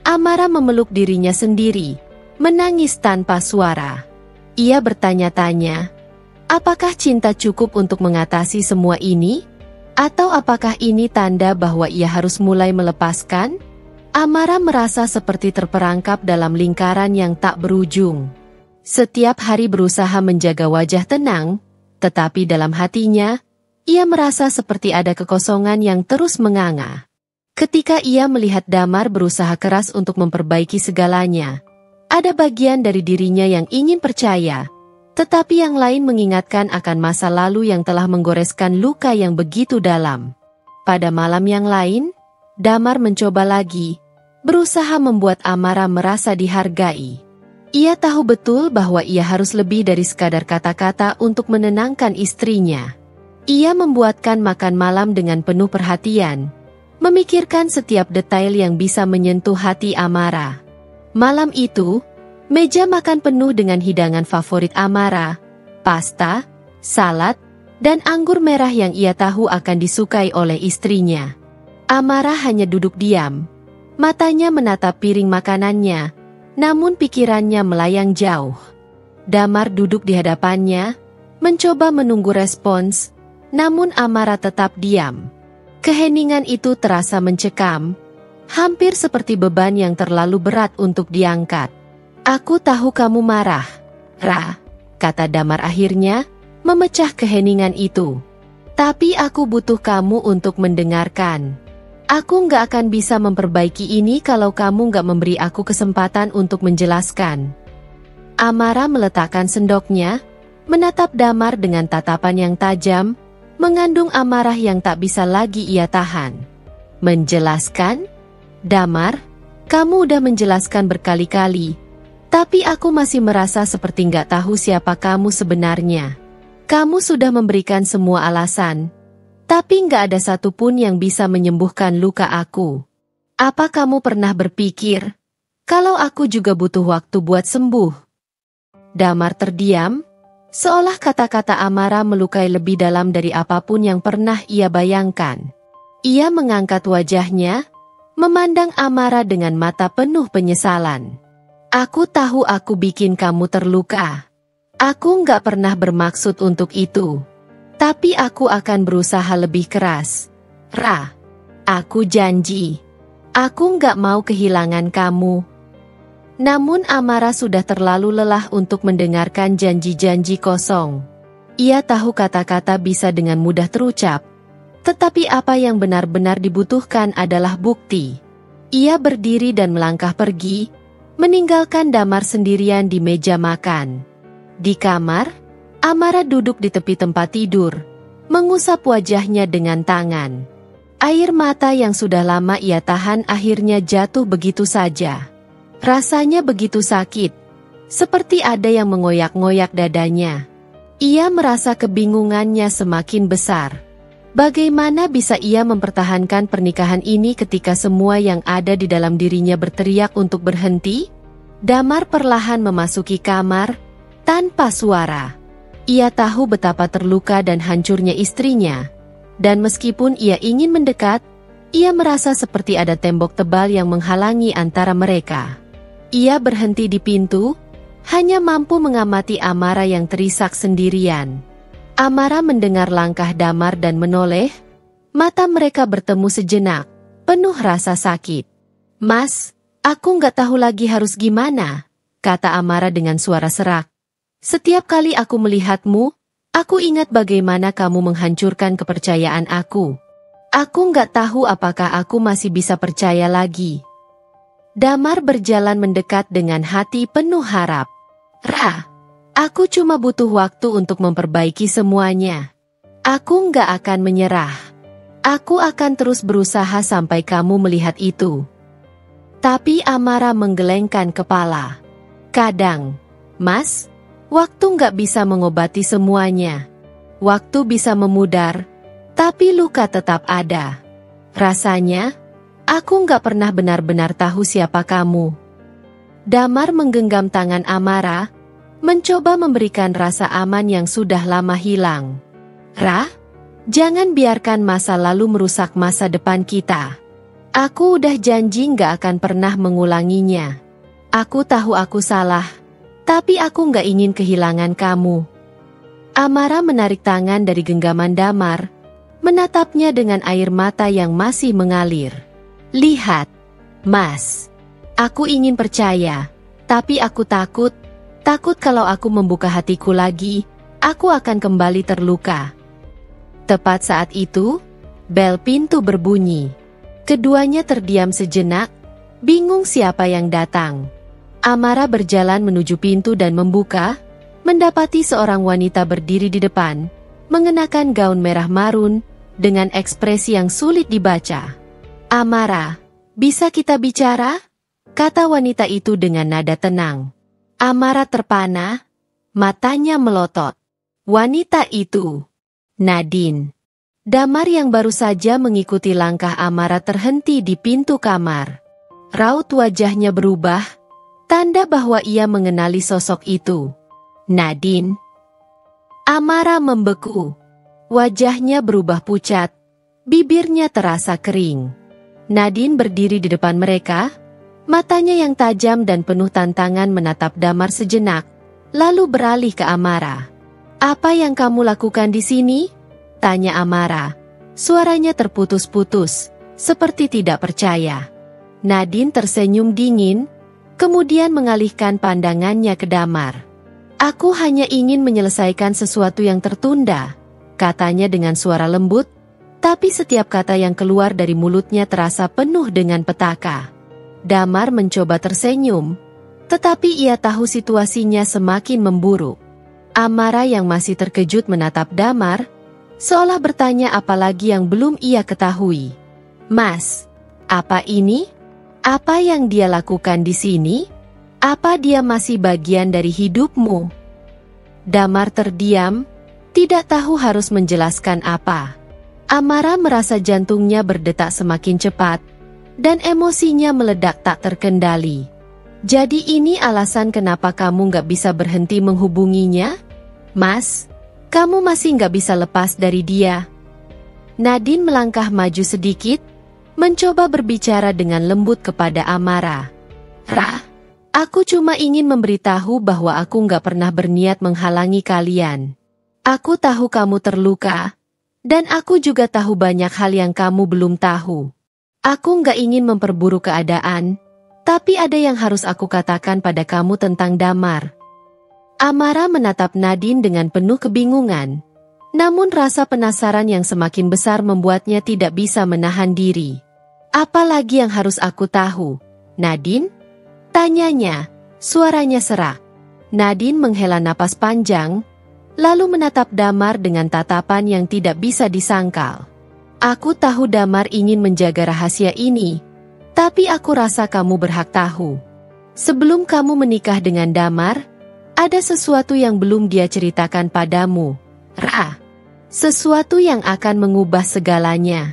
Amara memeluk dirinya sendiri, menangis tanpa suara. Ia bertanya-tanya, apakah cinta cukup untuk mengatasi semua ini? Atau apakah ini tanda bahwa ia harus mulai melepaskan? Amara merasa seperti terperangkap dalam lingkaran yang tak berujung. Setiap hari berusaha menjaga wajah tenang, tetapi dalam hatinya, ia merasa seperti ada kekosongan yang terus menganga. Ketika ia melihat Damar berusaha keras untuk memperbaiki segalanya, ada bagian dari dirinya yang ingin percaya, tetapi yang lain mengingatkan akan masa lalu yang telah menggoreskan luka yang begitu dalam. Pada malam yang lain, Damar mencoba lagi, berusaha membuat Amara merasa dihargai. Ia tahu betul bahwa ia harus lebih dari sekadar kata-kata untuk menenangkan istrinya. Ia membuatkan makan malam dengan penuh perhatian, memikirkan setiap detail yang bisa menyentuh hati Amara. Malam itu, meja makan penuh dengan hidangan favorit Amara, pasta, salad, dan anggur merah yang ia tahu akan disukai oleh istrinya. Amara hanya duduk diam. Matanya menatap piring makanannya, namun pikirannya melayang jauh. Damar duduk di hadapannya, mencoba menunggu respons, namun Amara tetap diam. Keheningan itu terasa mencekam, hampir seperti beban yang terlalu berat untuk diangkat. "Aku tahu kamu marah, Ra," kata Damar akhirnya, memecah keheningan itu. "Tapi aku butuh kamu untuk mendengarkan. Aku nggak akan bisa memperbaiki ini kalau kamu nggak memberi aku kesempatan untuk menjelaskan." Amara meletakkan sendoknya, menatap Damar dengan tatapan yang tajam, mengandung amarah yang tak bisa lagi ia tahan. "Menjelaskan? Damar, kamu udah menjelaskan berkali-kali, tapi aku masih merasa seperti nggak tahu siapa kamu sebenarnya. Kamu sudah memberikan semua alasan, tapi nggak ada satupun yang bisa menyembuhkan luka aku. Apa kamu pernah berpikir, kalau aku juga butuh waktu buat sembuh?" Damar terdiam, seolah kata-kata Amara melukai lebih dalam dari apapun yang pernah ia bayangkan. Ia mengangkat wajahnya, memandang Amara dengan mata penuh penyesalan. "Aku tahu aku bikin kamu terluka. Aku nggak pernah bermaksud untuk itu. Tapi aku akan berusaha lebih keras. Ra, aku janji. Aku nggak mau kehilangan kamu." Namun Amara sudah terlalu lelah untuk mendengarkan janji-janji kosong. Ia tahu kata-kata bisa dengan mudah terucap, tetapi apa yang benar-benar dibutuhkan adalah bukti. Ia berdiri dan melangkah pergi, meninggalkan Damar sendirian di meja makan. Di kamar, Amara duduk di tepi tempat tidur, mengusap wajahnya dengan tangan. Air mata yang sudah lama ia tahan akhirnya jatuh begitu saja. Rasanya begitu sakit, seperti ada yang mengoyak-ngoyak dadanya. Ia merasa kebingungannya semakin besar. Bagaimana bisa ia mempertahankan pernikahan ini ketika semua yang ada di dalam dirinya berteriak untuk berhenti? Damar perlahan memasuki kamar, tanpa suara. Ia tahu betapa terluka dan hancurnya istrinya. Dan meskipun ia ingin mendekat, ia merasa seperti ada tembok tebal yang menghalangi antara mereka. Ia berhenti di pintu, hanya mampu mengamati Amara yang terisak sendirian. Amara mendengar langkah Damar dan menoleh. Mata mereka bertemu sejenak, penuh rasa sakit. "Mas, aku nggak tahu lagi harus gimana," kata Amara dengan suara serak. "Setiap kali aku melihatmu, aku ingat bagaimana kamu menghancurkan kepercayaan aku. Aku nggak tahu apakah aku masih bisa percaya lagi." Damar berjalan mendekat dengan hati penuh harap. "Ra, aku cuma butuh waktu untuk memperbaiki semuanya. Aku nggak akan menyerah. Aku akan terus berusaha sampai kamu melihat itu." Tapi Amara menggelengkan kepala. "Kadang, Mas, waktu nggak bisa mengobati semuanya. Waktu bisa memudar, tapi luka tetap ada. Rasanya, aku nggak pernah benar-benar tahu siapa kamu." Damar menggenggam tangan Amara, mencoba memberikan rasa aman yang sudah lama hilang. "Ra, jangan biarkan masa lalu merusak masa depan kita. Aku udah janji nggak akan pernah mengulanginya. Aku tahu aku salah, tapi aku nggak ingin kehilangan kamu." Amara menarik tangan dari genggaman Damar, menatapnya dengan air mata yang masih mengalir. "Lihat, Mas. Aku ingin percaya, tapi aku takut kalau aku membuka hatiku lagi, aku akan kembali terluka." Tepat saat itu, bel pintu berbunyi. Keduanya terdiam sejenak, bingung siapa yang datang. Amara berjalan menuju pintu dan membuka, mendapati seorang wanita berdiri di depan, mengenakan gaun merah marun, dengan ekspresi yang sulit dibaca. "Amara, bisa kita bicara?" kata wanita itu dengan nada tenang. Amara terpana, matanya melotot. Wanita itu, Nadine. Damar yang baru saja mengikuti langkah Amara terhenti di pintu kamar. Raut wajahnya berubah, tanda bahwa ia mengenali sosok itu. "Nadine." Amara membeku. Wajahnya berubah pucat, bibirnya terasa kering. Nadine berdiri di depan mereka, matanya yang tajam dan penuh tantangan menatap Damar sejenak, lalu beralih ke Amara. "Apa yang kamu lakukan di sini?" tanya Amara. Suaranya terputus-putus, seperti tidak percaya. Nadine tersenyum dingin, kemudian mengalihkan pandangannya ke Damar. "Aku hanya ingin menyelesaikan sesuatu yang tertunda," katanya dengan suara lembut, tapi setiap kata yang keluar dari mulutnya terasa penuh dengan petaka. Damar mencoba tersenyum, tetapi ia tahu situasinya semakin memburuk. Amara yang masih terkejut menatap Damar, seolah bertanya apa lagi yang belum ia ketahui. "Mas, apa ini? Apa yang dia lakukan di sini? Apa dia masih bagian dari hidupmu?" Damar terdiam, tidak tahu harus menjelaskan apa. Amara merasa jantungnya berdetak semakin cepat, dan emosinya meledak tak terkendali. "Jadi ini alasan kenapa kamu nggak bisa berhenti menghubunginya? Mas, kamu masih nggak bisa lepas dari dia?" Nadine melangkah maju sedikit, mencoba berbicara dengan lembut kepada Amara. "Ra, aku cuma ingin memberitahu bahwa aku nggak pernah berniat menghalangi kalian. Aku tahu kamu terluka, dan aku juga tahu banyak hal yang kamu belum tahu. Aku nggak ingin memperburuk keadaan, Tapi ada yang harus aku katakan pada kamu tentang Damar. Amara menatap Nadine dengan penuh kebingungan. Namun rasa penasaran yang semakin besar membuatnya tidak bisa menahan diri. Apa lagi yang harus aku tahu, Nadine? Tanyanya, suaranya serak. Nadine menghela napas panjang, lalu menatap Damar dengan tatapan yang tidak bisa disangkal. Aku tahu Damar ingin menjaga rahasia ini, tapi aku rasa kamu berhak tahu. Sebelum kamu menikah dengan Damar, ada sesuatu yang belum dia ceritakan padamu, Ra. Sesuatu yang akan mengubah segalanya.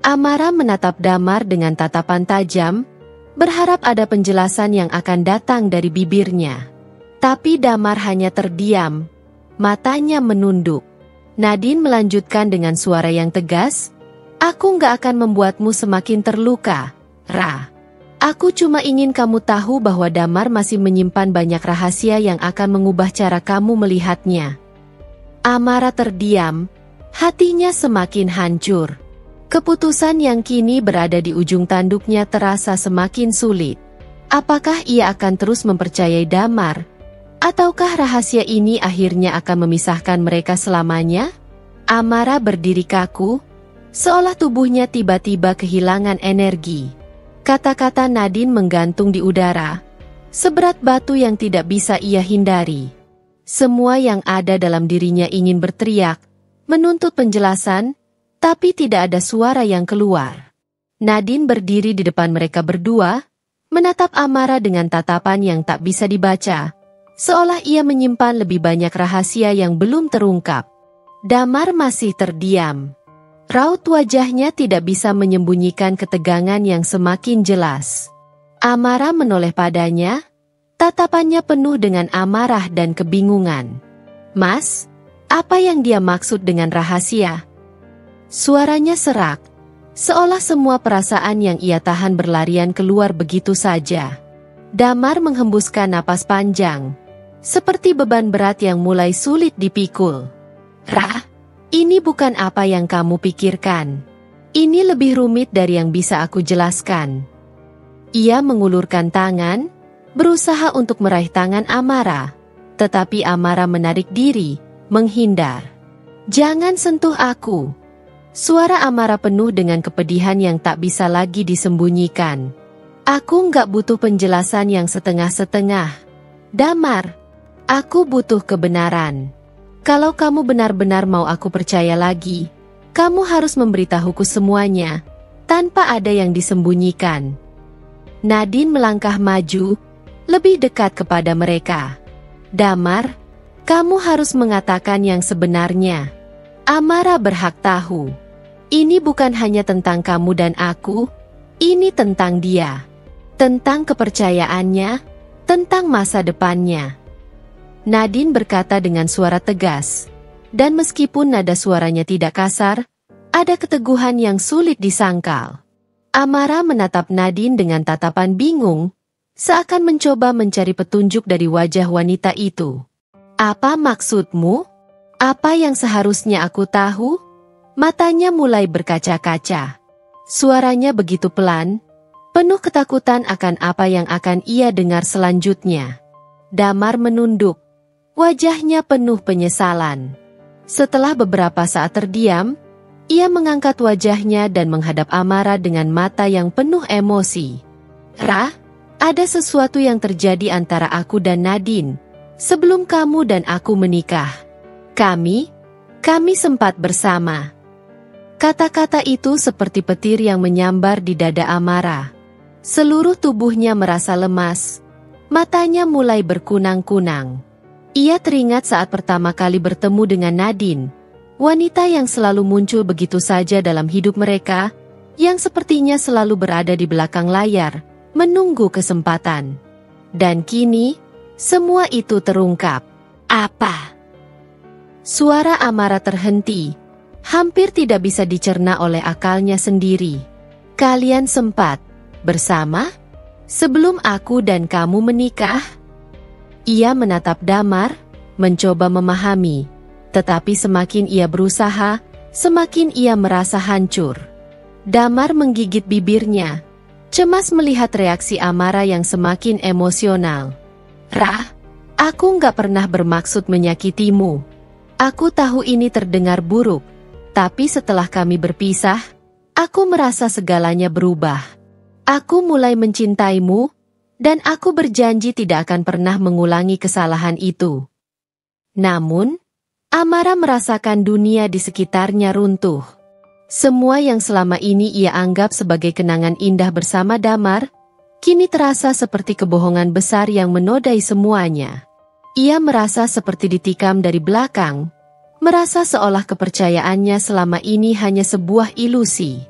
Amara menatap Damar dengan tatapan tajam, berharap ada penjelasan yang akan datang dari bibirnya. Tapi Damar hanya terdiam, matanya menunduk. Nadine melanjutkan dengan suara yang tegas, "Aku nggak akan membuatmu semakin terluka, Ra. Aku cuma ingin kamu tahu bahwa Damar masih menyimpan banyak rahasia yang akan mengubah cara kamu melihatnya." Amara terdiam, hatinya semakin hancur. Keputusan yang kini berada di ujung tanduknya terasa semakin sulit. Apakah ia akan terus mempercayai Damar? Ataukah rahasia ini akhirnya akan memisahkan mereka selamanya? Amara berdiri kaku, seolah tubuhnya tiba-tiba kehilangan energi. Kata-kata Nadine menggantung di udara, seberat batu yang tidak bisa ia hindari. Semua yang ada dalam dirinya ingin berteriak, menuntut penjelasan, tapi tidak ada suara yang keluar. Nadine berdiri di depan mereka berdua, menatap Amara dengan tatapan yang tak bisa dibaca, seolah ia menyimpan lebih banyak rahasia yang belum terungkap. Damar masih terdiam. Raut wajahnya tidak bisa menyembunyikan ketegangan yang semakin jelas. Amara menoleh padanya, tatapannya penuh dengan amarah dan kebingungan. "Mas, apa yang dia maksud dengan rahasia?" Suaranya serak, seolah semua perasaan yang ia tahan berlarian keluar begitu saja. Damar menghembuskan napas panjang, seperti beban berat yang mulai sulit dipikul. "Ra, ini bukan apa yang kamu pikirkan. Ini lebih rumit dari yang bisa aku jelaskan." Ia mengulurkan tangan, berusaha untuk meraih tangan Amara, tetapi Amara menarik diri, menghindar. "Jangan sentuh aku." Suara Amara penuh dengan kepedihan yang tak bisa lagi disembunyikan. "Aku nggak butuh penjelasan yang setengah-setengah. Damar, aku butuh kebenaran. Kalau kamu benar-benar mau aku percaya lagi, kamu harus memberitahuku semuanya, tanpa ada yang disembunyikan." Nadine melangkah maju, lebih dekat kepada mereka. "Damar, kamu harus mengatakan yang sebenarnya. Amara berhak tahu. Ini bukan hanya tentang kamu dan aku, ini tentang dia. Tentang kepercayaannya, tentang masa depannya." Nadine berkata dengan suara tegas, dan meskipun nada suaranya tidak kasar, ada keteguhan yang sulit disangkal. Amara menatap Nadine dengan tatapan bingung, seakan mencoba mencari petunjuk dari wajah wanita itu. "Apa maksudmu? Apa yang seharusnya aku tahu?" Matanya mulai berkaca-kaca. Suaranya begitu pelan, penuh ketakutan akan apa yang akan ia dengar selanjutnya. Damar menunduk, wajahnya penuh penyesalan. Setelah beberapa saat terdiam, ia mengangkat wajahnya dan menghadap Amara dengan mata yang penuh emosi. "Ra, ada sesuatu yang terjadi antara aku dan Nadine, sebelum kamu dan aku menikah. Kami sempat bersama." Kata-kata itu seperti petir yang menyambar di dada Amara. Seluruh tubuhnya merasa lemas, matanya mulai berkunang-kunang. Ia teringat saat pertama kali bertemu dengan Nadine, wanita yang selalu muncul begitu saja dalam hidup mereka, yang sepertinya selalu berada di belakang layar, menunggu kesempatan. Dan kini, semua itu terungkap. "Apa?" Suara Amara terhenti, hampir tidak bisa dicerna oleh akalnya sendiri. "Kalian sempat bersama sebelum aku dan kamu menikah?" Ia menatap Damar, mencoba memahami, tetapi semakin ia berusaha, semakin ia merasa hancur. Damar menggigit bibirnya, cemas melihat reaksi Amara yang semakin emosional. "Rah, aku nggak pernah bermaksud menyakitimu. Aku tahu ini terdengar buruk, tapi setelah kami berpisah, aku merasa segalanya berubah. Aku mulai mencintaimu, dan aku berjanji tidak akan pernah mengulangi kesalahan itu." Namun, Amara merasakan dunia di sekitarnya runtuh. Semua yang selama ini ia anggap sebagai kenangan indah bersama Damar, kini terasa seperti kebohongan besar yang menodai semuanya. Ia merasa seperti ditikam dari belakang, merasa seolah kepercayaannya selama ini hanya sebuah ilusi.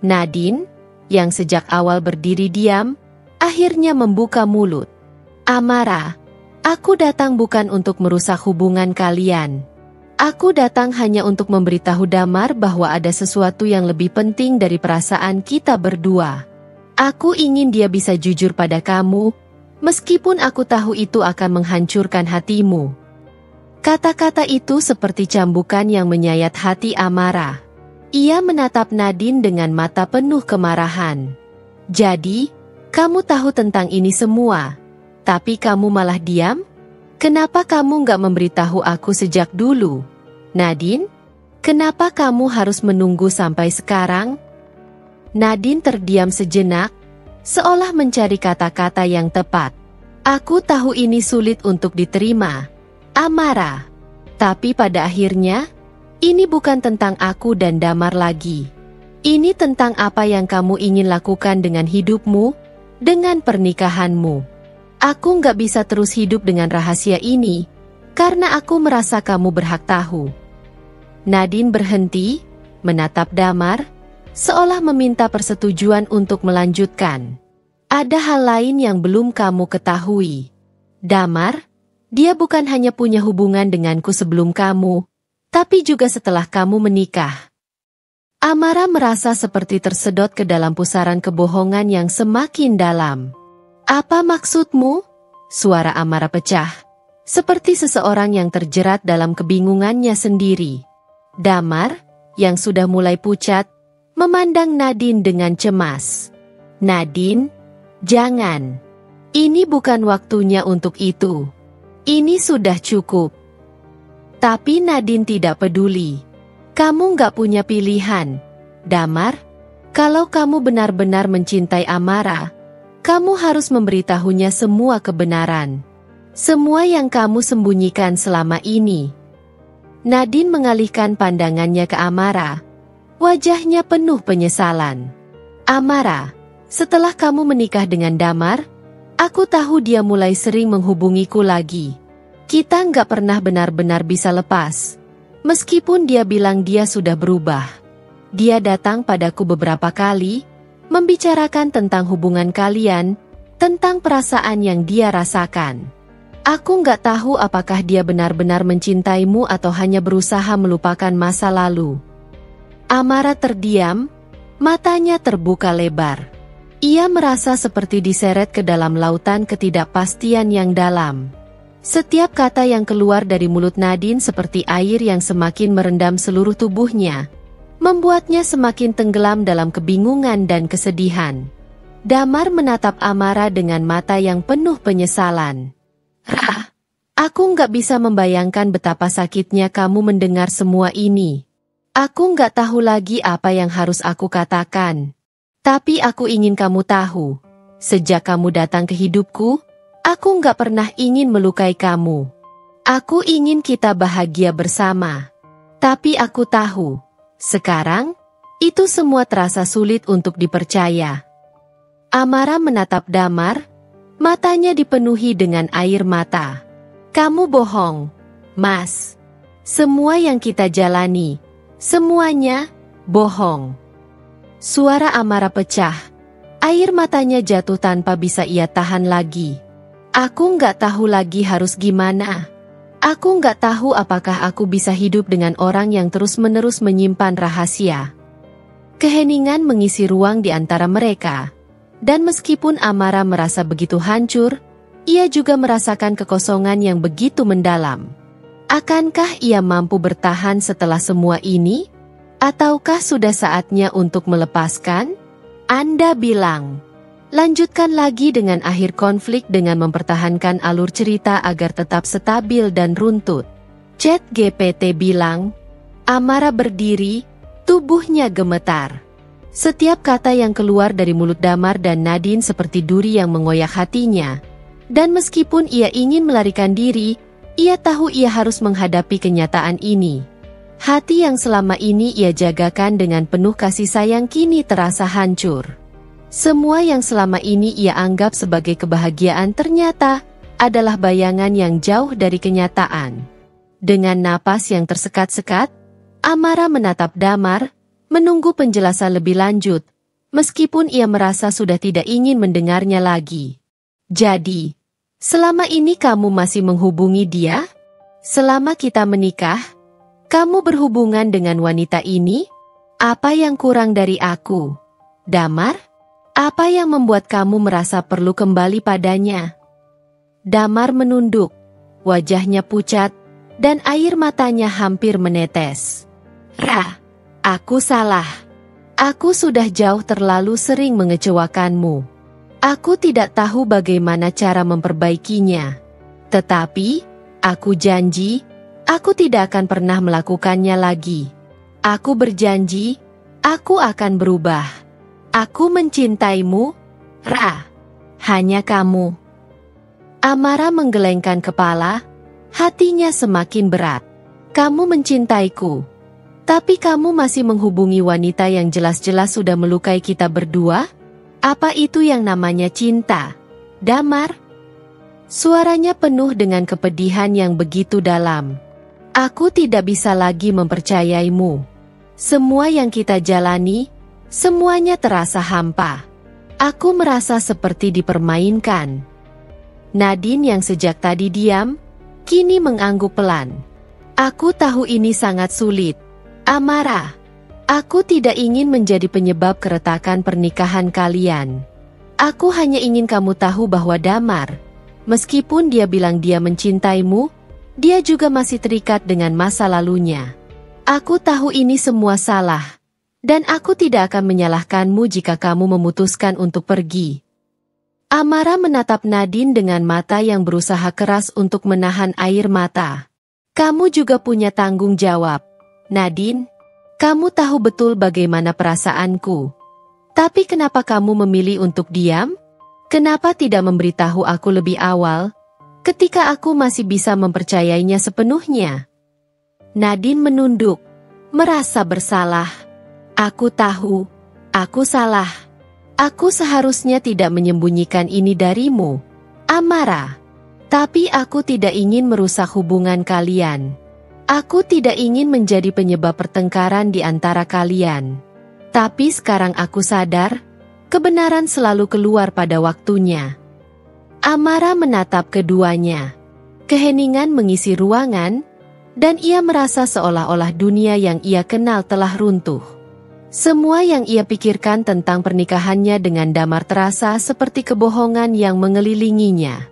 Nadine, yang sejak awal berdiri diam, akhirnya membuka mulut. "Amara, aku datang bukan untuk merusak hubungan kalian. Aku datang hanya untuk memberitahu Damar bahwa ada sesuatu yang lebih penting dari perasaan kita berdua. Aku ingin dia bisa jujur pada kamu, meskipun aku tahu itu akan menghancurkan hatimu." Kata-kata itu seperti cambukan yang menyayat hati Amara. Ia menatap Nadine dengan mata penuh kemarahan. "Jadi, kamu tahu tentang ini semua, tapi kamu malah diam? Kenapa kamu nggak memberitahu aku sejak dulu? Nadine, kenapa kamu harus menunggu sampai sekarang?" Nadine terdiam sejenak, seolah mencari kata-kata yang tepat. "Aku tahu ini sulit untuk diterima, Amara. Tapi pada akhirnya, ini bukan tentang aku dan Damar lagi. Ini tentang apa yang kamu ingin lakukan dengan hidupmu, dengan pernikahanmu. Aku nggak bisa terus hidup dengan rahasia ini, karena aku merasa kamu berhak tahu." Nadine berhenti, menatap Damar, seolah meminta persetujuan untuk melanjutkan. "Ada hal lain yang belum kamu ketahui. Damar, dia bukan hanya punya hubungan denganku sebelum kamu, tapi juga setelah kamu menikah." Amara merasa seperti tersedot ke dalam pusaran kebohongan yang semakin dalam. "Apa maksudmu?" Suara Amara pecah, seperti seseorang yang terjerat dalam kebingungannya sendiri. Damar, yang sudah mulai pucat, memandang Nadine dengan cemas. "Nadine, jangan. Ini bukan waktunya untuk itu. Ini sudah cukup." Tapi Nadine tidak peduli. "Kamu nggak punya pilihan, Damar. Kalau kamu benar-benar mencintai Amara, kamu harus memberitahunya semua kebenaran. Semua yang kamu sembunyikan selama ini." Nadine mengalihkan pandangannya ke Amara. Wajahnya penuh penyesalan. "Amara, setelah kamu menikah dengan Damar, aku tahu dia mulai sering menghubungiku lagi. Kita nggak pernah benar-benar bisa lepas. Meskipun dia bilang dia sudah berubah. Dia datang padaku beberapa kali, membicarakan tentang hubungan kalian, tentang perasaan yang dia rasakan. Aku nggak tahu apakah dia benar-benar mencintaimu atau hanya berusaha melupakan masa lalu." Amara terdiam, matanya terbuka lebar. Ia merasa seperti diseret ke dalam lautan ketidakpastian yang dalam. Setiap kata yang keluar dari mulut Nadine seperti air yang semakin merendam seluruh tubuhnya, membuatnya semakin tenggelam dalam kebingungan dan kesedihan. Damar menatap Amara dengan mata yang penuh penyesalan. "Rah, aku nggak bisa membayangkan betapa sakitnya kamu mendengar semua ini. Aku nggak tahu lagi apa yang harus aku katakan. Tapi aku ingin kamu tahu, sejak kamu datang ke hidupku, aku nggak pernah ingin melukai kamu. Aku ingin kita bahagia bersama. Tapi aku tahu, sekarang, itu semua terasa sulit untuk dipercaya." Amara menatap Damar, matanya dipenuhi dengan air mata. "Kamu bohong, Mas. Semua yang kita jalani, semuanya bohong." Suara Amara pecah. Air matanya jatuh tanpa bisa ia tahan lagi. "Aku nggak tahu lagi harus gimana. Aku nggak tahu apakah aku bisa hidup dengan orang yang terus-menerus menyimpan rahasia." Keheningan mengisi ruang di antara mereka. Dan meskipun Amara merasa begitu hancur, ia juga merasakan kekosongan yang begitu mendalam. Akankah ia mampu bertahan setelah semua ini? Ataukah sudah saatnya untuk melepaskan? Anda bilang. Lanjutkan lagi dengan akhir konflik dengan mempertahankan alur cerita agar tetap stabil dan runtut. ChatGPT bilang, Amara berdiri, tubuhnya gemetar. Setiap kata yang keluar dari mulut Damar dan Nadine seperti duri yang mengoyak hatinya. Dan meskipun ia ingin melarikan diri, ia tahu ia harus menghadapi kenyataan ini. Hati yang selama ini ia jagakan dengan penuh kasih sayang kini terasa hancur. Semua yang selama ini ia anggap sebagai kebahagiaan ternyata adalah bayangan yang jauh dari kenyataan. Dengan napas yang tersekat-sekat, Amara menatap Damar, menunggu penjelasan lebih lanjut, meskipun ia merasa sudah tidak ingin mendengarnya lagi. Jadi, selama ini kamu masih menghubungi dia? Selama kita menikah, kamu berhubungan dengan wanita ini? Apa yang kurang dari aku? Damar? Apa yang membuat kamu merasa perlu kembali padanya? Damar menunduk, wajahnya pucat, dan air matanya hampir menetes. Rah, aku salah. Aku sudah jauh terlalu sering mengecewakanmu. Aku tidak tahu bagaimana cara memperbaikinya. Tetapi, aku janji, aku tidak akan pernah melakukannya lagi. Aku berjanji, aku akan berubah. Aku mencintaimu, Ra. Hanya kamu. Amara menggelengkan kepala, hatinya semakin berat. Kamu mencintaiku. Tapi kamu masih menghubungi wanita yang jelas-jelas sudah melukai kita berdua? Apa itu yang namanya cinta, Damar? Suaranya penuh dengan kepedihan yang begitu dalam. Aku tidak bisa lagi mempercayaimu. Semua yang kita jalani, semuanya terasa hampa. Aku merasa seperti dipermainkan. Nadine yang sejak tadi diam, kini mengangguk pelan. Aku tahu ini sangat sulit. Amara, aku tidak ingin menjadi penyebab keretakan pernikahan kalian. Aku hanya ingin kamu tahu bahwa Damar, meskipun dia bilang dia mencintaimu, dia juga masih terikat dengan masa lalunya. Aku tahu ini semua salah. Dan aku tidak akan menyalahkanmu jika kamu memutuskan untuk pergi. Amara menatap Nadine dengan mata yang berusaha keras untuk menahan air mata. Kamu juga punya tanggung jawab, Nadine. Kamu tahu betul bagaimana perasaanku. Tapi kenapa kamu memilih untuk diam? Kenapa tidak memberitahu aku lebih awal, ketika aku masih bisa mempercayainya sepenuhnya? Nadine menunduk, merasa bersalah. Aku tahu, aku salah. Aku seharusnya tidak menyembunyikan ini darimu, Amara. Tapi aku tidak ingin merusak hubungan kalian. Aku tidak ingin menjadi penyebab pertengkaran di antara kalian. Tapi sekarang aku sadar, kebenaran selalu keluar pada waktunya. Amara menatap keduanya. Keheningan mengisi ruangan, dan ia merasa seolah-olah dunia yang ia kenal telah runtuh. Semua yang ia pikirkan tentang pernikahannya dengan Damar terasa seperti kebohongan yang mengelilinginya.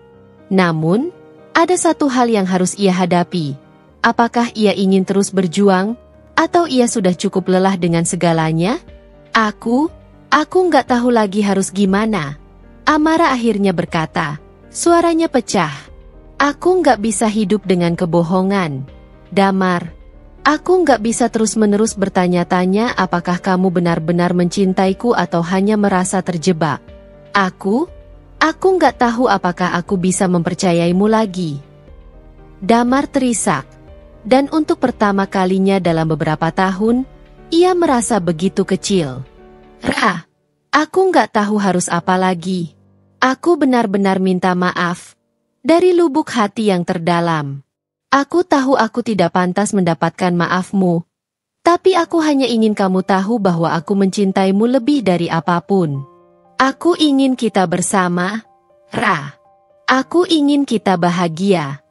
Namun, ada satu hal yang harus ia hadapi. Apakah ia ingin terus berjuang, atau ia sudah cukup lelah dengan segalanya? Aku nggak tahu lagi harus gimana. Amara akhirnya berkata, suaranya pecah. Aku nggak bisa hidup dengan kebohongan. Damar, aku nggak bisa terus-menerus bertanya-tanya apakah kamu benar-benar mencintaiku atau hanya merasa terjebak. Aku nggak tahu apakah aku bisa mempercayaimu lagi. Damar terisak, dan untuk pertama kalinya dalam beberapa tahun, ia merasa begitu kecil. Ra, aku nggak tahu harus apa lagi. Aku benar-benar minta maaf, dari lubuk hati yang terdalam. Aku tahu aku tidak pantas mendapatkan maafmu, tapi aku hanya ingin kamu tahu bahwa aku mencintaimu lebih dari apapun. Aku ingin kita bersama, Ra. Aku ingin kita bahagia.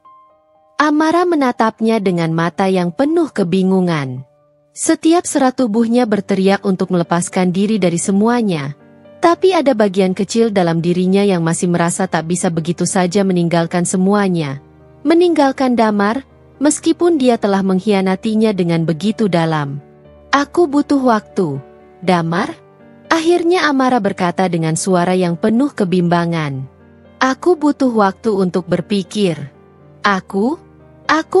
Amara menatapnya dengan mata yang penuh kebingungan. Setiap serat tubuhnya berteriak untuk melepaskan diri dari semuanya, tapi ada bagian kecil dalam dirinya yang masih merasa tak bisa begitu saja meninggalkan semuanya. Meninggalkan Damar, meskipun dia telah mengkhianatinya dengan begitu dalam. Aku butuh waktu, Damar. Akhirnya Amara berkata dengan suara yang penuh kebimbangan. Aku butuh waktu untuk berpikir. Aku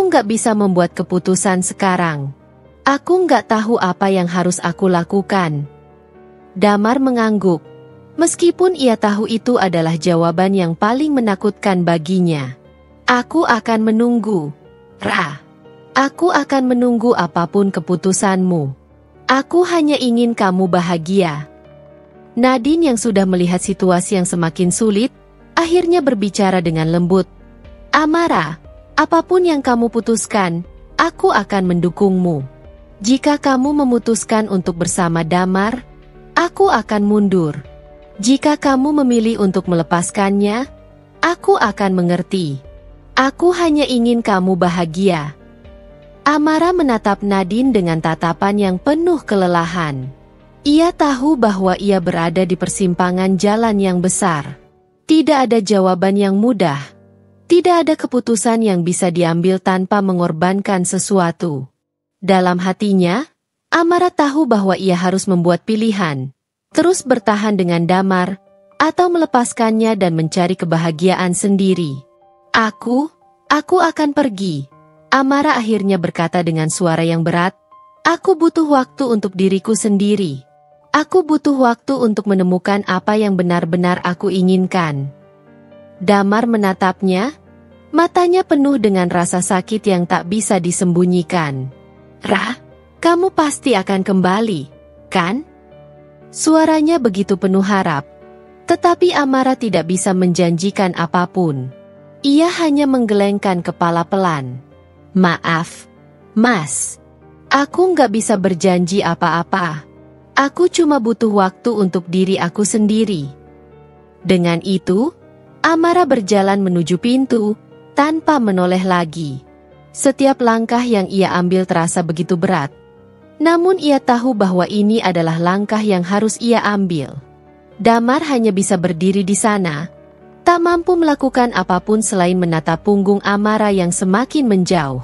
nggak bisa membuat keputusan sekarang. Aku nggak tahu apa yang harus aku lakukan. Damar mengangguk. Meskipun ia tahu itu adalah jawaban yang paling menakutkan baginya. Aku akan menunggu. Ra. Aku akan menunggu apapun keputusanmu. Aku hanya ingin kamu bahagia. Nadine yang sudah melihat situasi yang semakin sulit, akhirnya berbicara dengan lembut. Amara, apapun yang kamu putuskan, aku akan mendukungmu. Jika kamu memutuskan untuk bersama Damar, aku akan mundur. Jika kamu memilih untuk melepaskannya, aku akan mengerti. Aku hanya ingin kamu bahagia. Amara menatap Nadine dengan tatapan yang penuh kelelahan. Ia tahu bahwa ia berada di persimpangan jalan yang besar. Tidak ada jawaban yang mudah. Tidak ada keputusan yang bisa diambil tanpa mengorbankan sesuatu. Dalam hatinya, Amara tahu bahwa ia harus membuat pilihan. Terus bertahan dengan Damar, atau melepaskannya dan mencari kebahagiaan sendiri. Aku akan pergi. Amara akhirnya berkata dengan suara yang berat. Aku butuh waktu untuk diriku sendiri. Aku butuh waktu untuk menemukan apa yang benar-benar aku inginkan. Damar menatapnya, matanya penuh dengan rasa sakit yang tak bisa disembunyikan. Ra, kamu pasti akan kembali, kan? Suaranya begitu penuh harap. Tetapi Amara tidak bisa menjanjikan apapun. Ia hanya menggelengkan kepala pelan. Maaf, Mas. Aku nggak bisa berjanji apa-apa. Aku cuma butuh waktu untuk diri aku sendiri. Dengan itu, Amara berjalan menuju pintu, tanpa menoleh lagi. Setiap langkah yang ia ambil terasa begitu berat. Namun ia tahu bahwa ini adalah langkah yang harus ia ambil. Damar hanya bisa berdiri di sana, tak mampu melakukan apapun selain menatap punggung Amara yang semakin menjauh.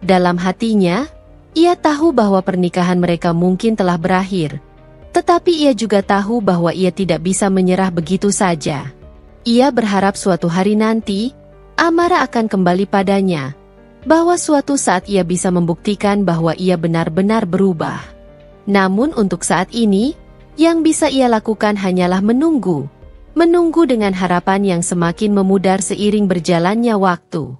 Dalam hatinya, ia tahu bahwa pernikahan mereka mungkin telah berakhir. Tetapi ia juga tahu bahwa ia tidak bisa menyerah begitu saja. Ia berharap suatu hari nanti, Amara akan kembali padanya. Bahwa suatu saat ia bisa membuktikan bahwa ia benar-benar berubah. Namun untuk saat ini, yang bisa ia lakukan hanyalah menunggu. Menunggu dengan harapan yang semakin memudar seiring berjalannya waktu.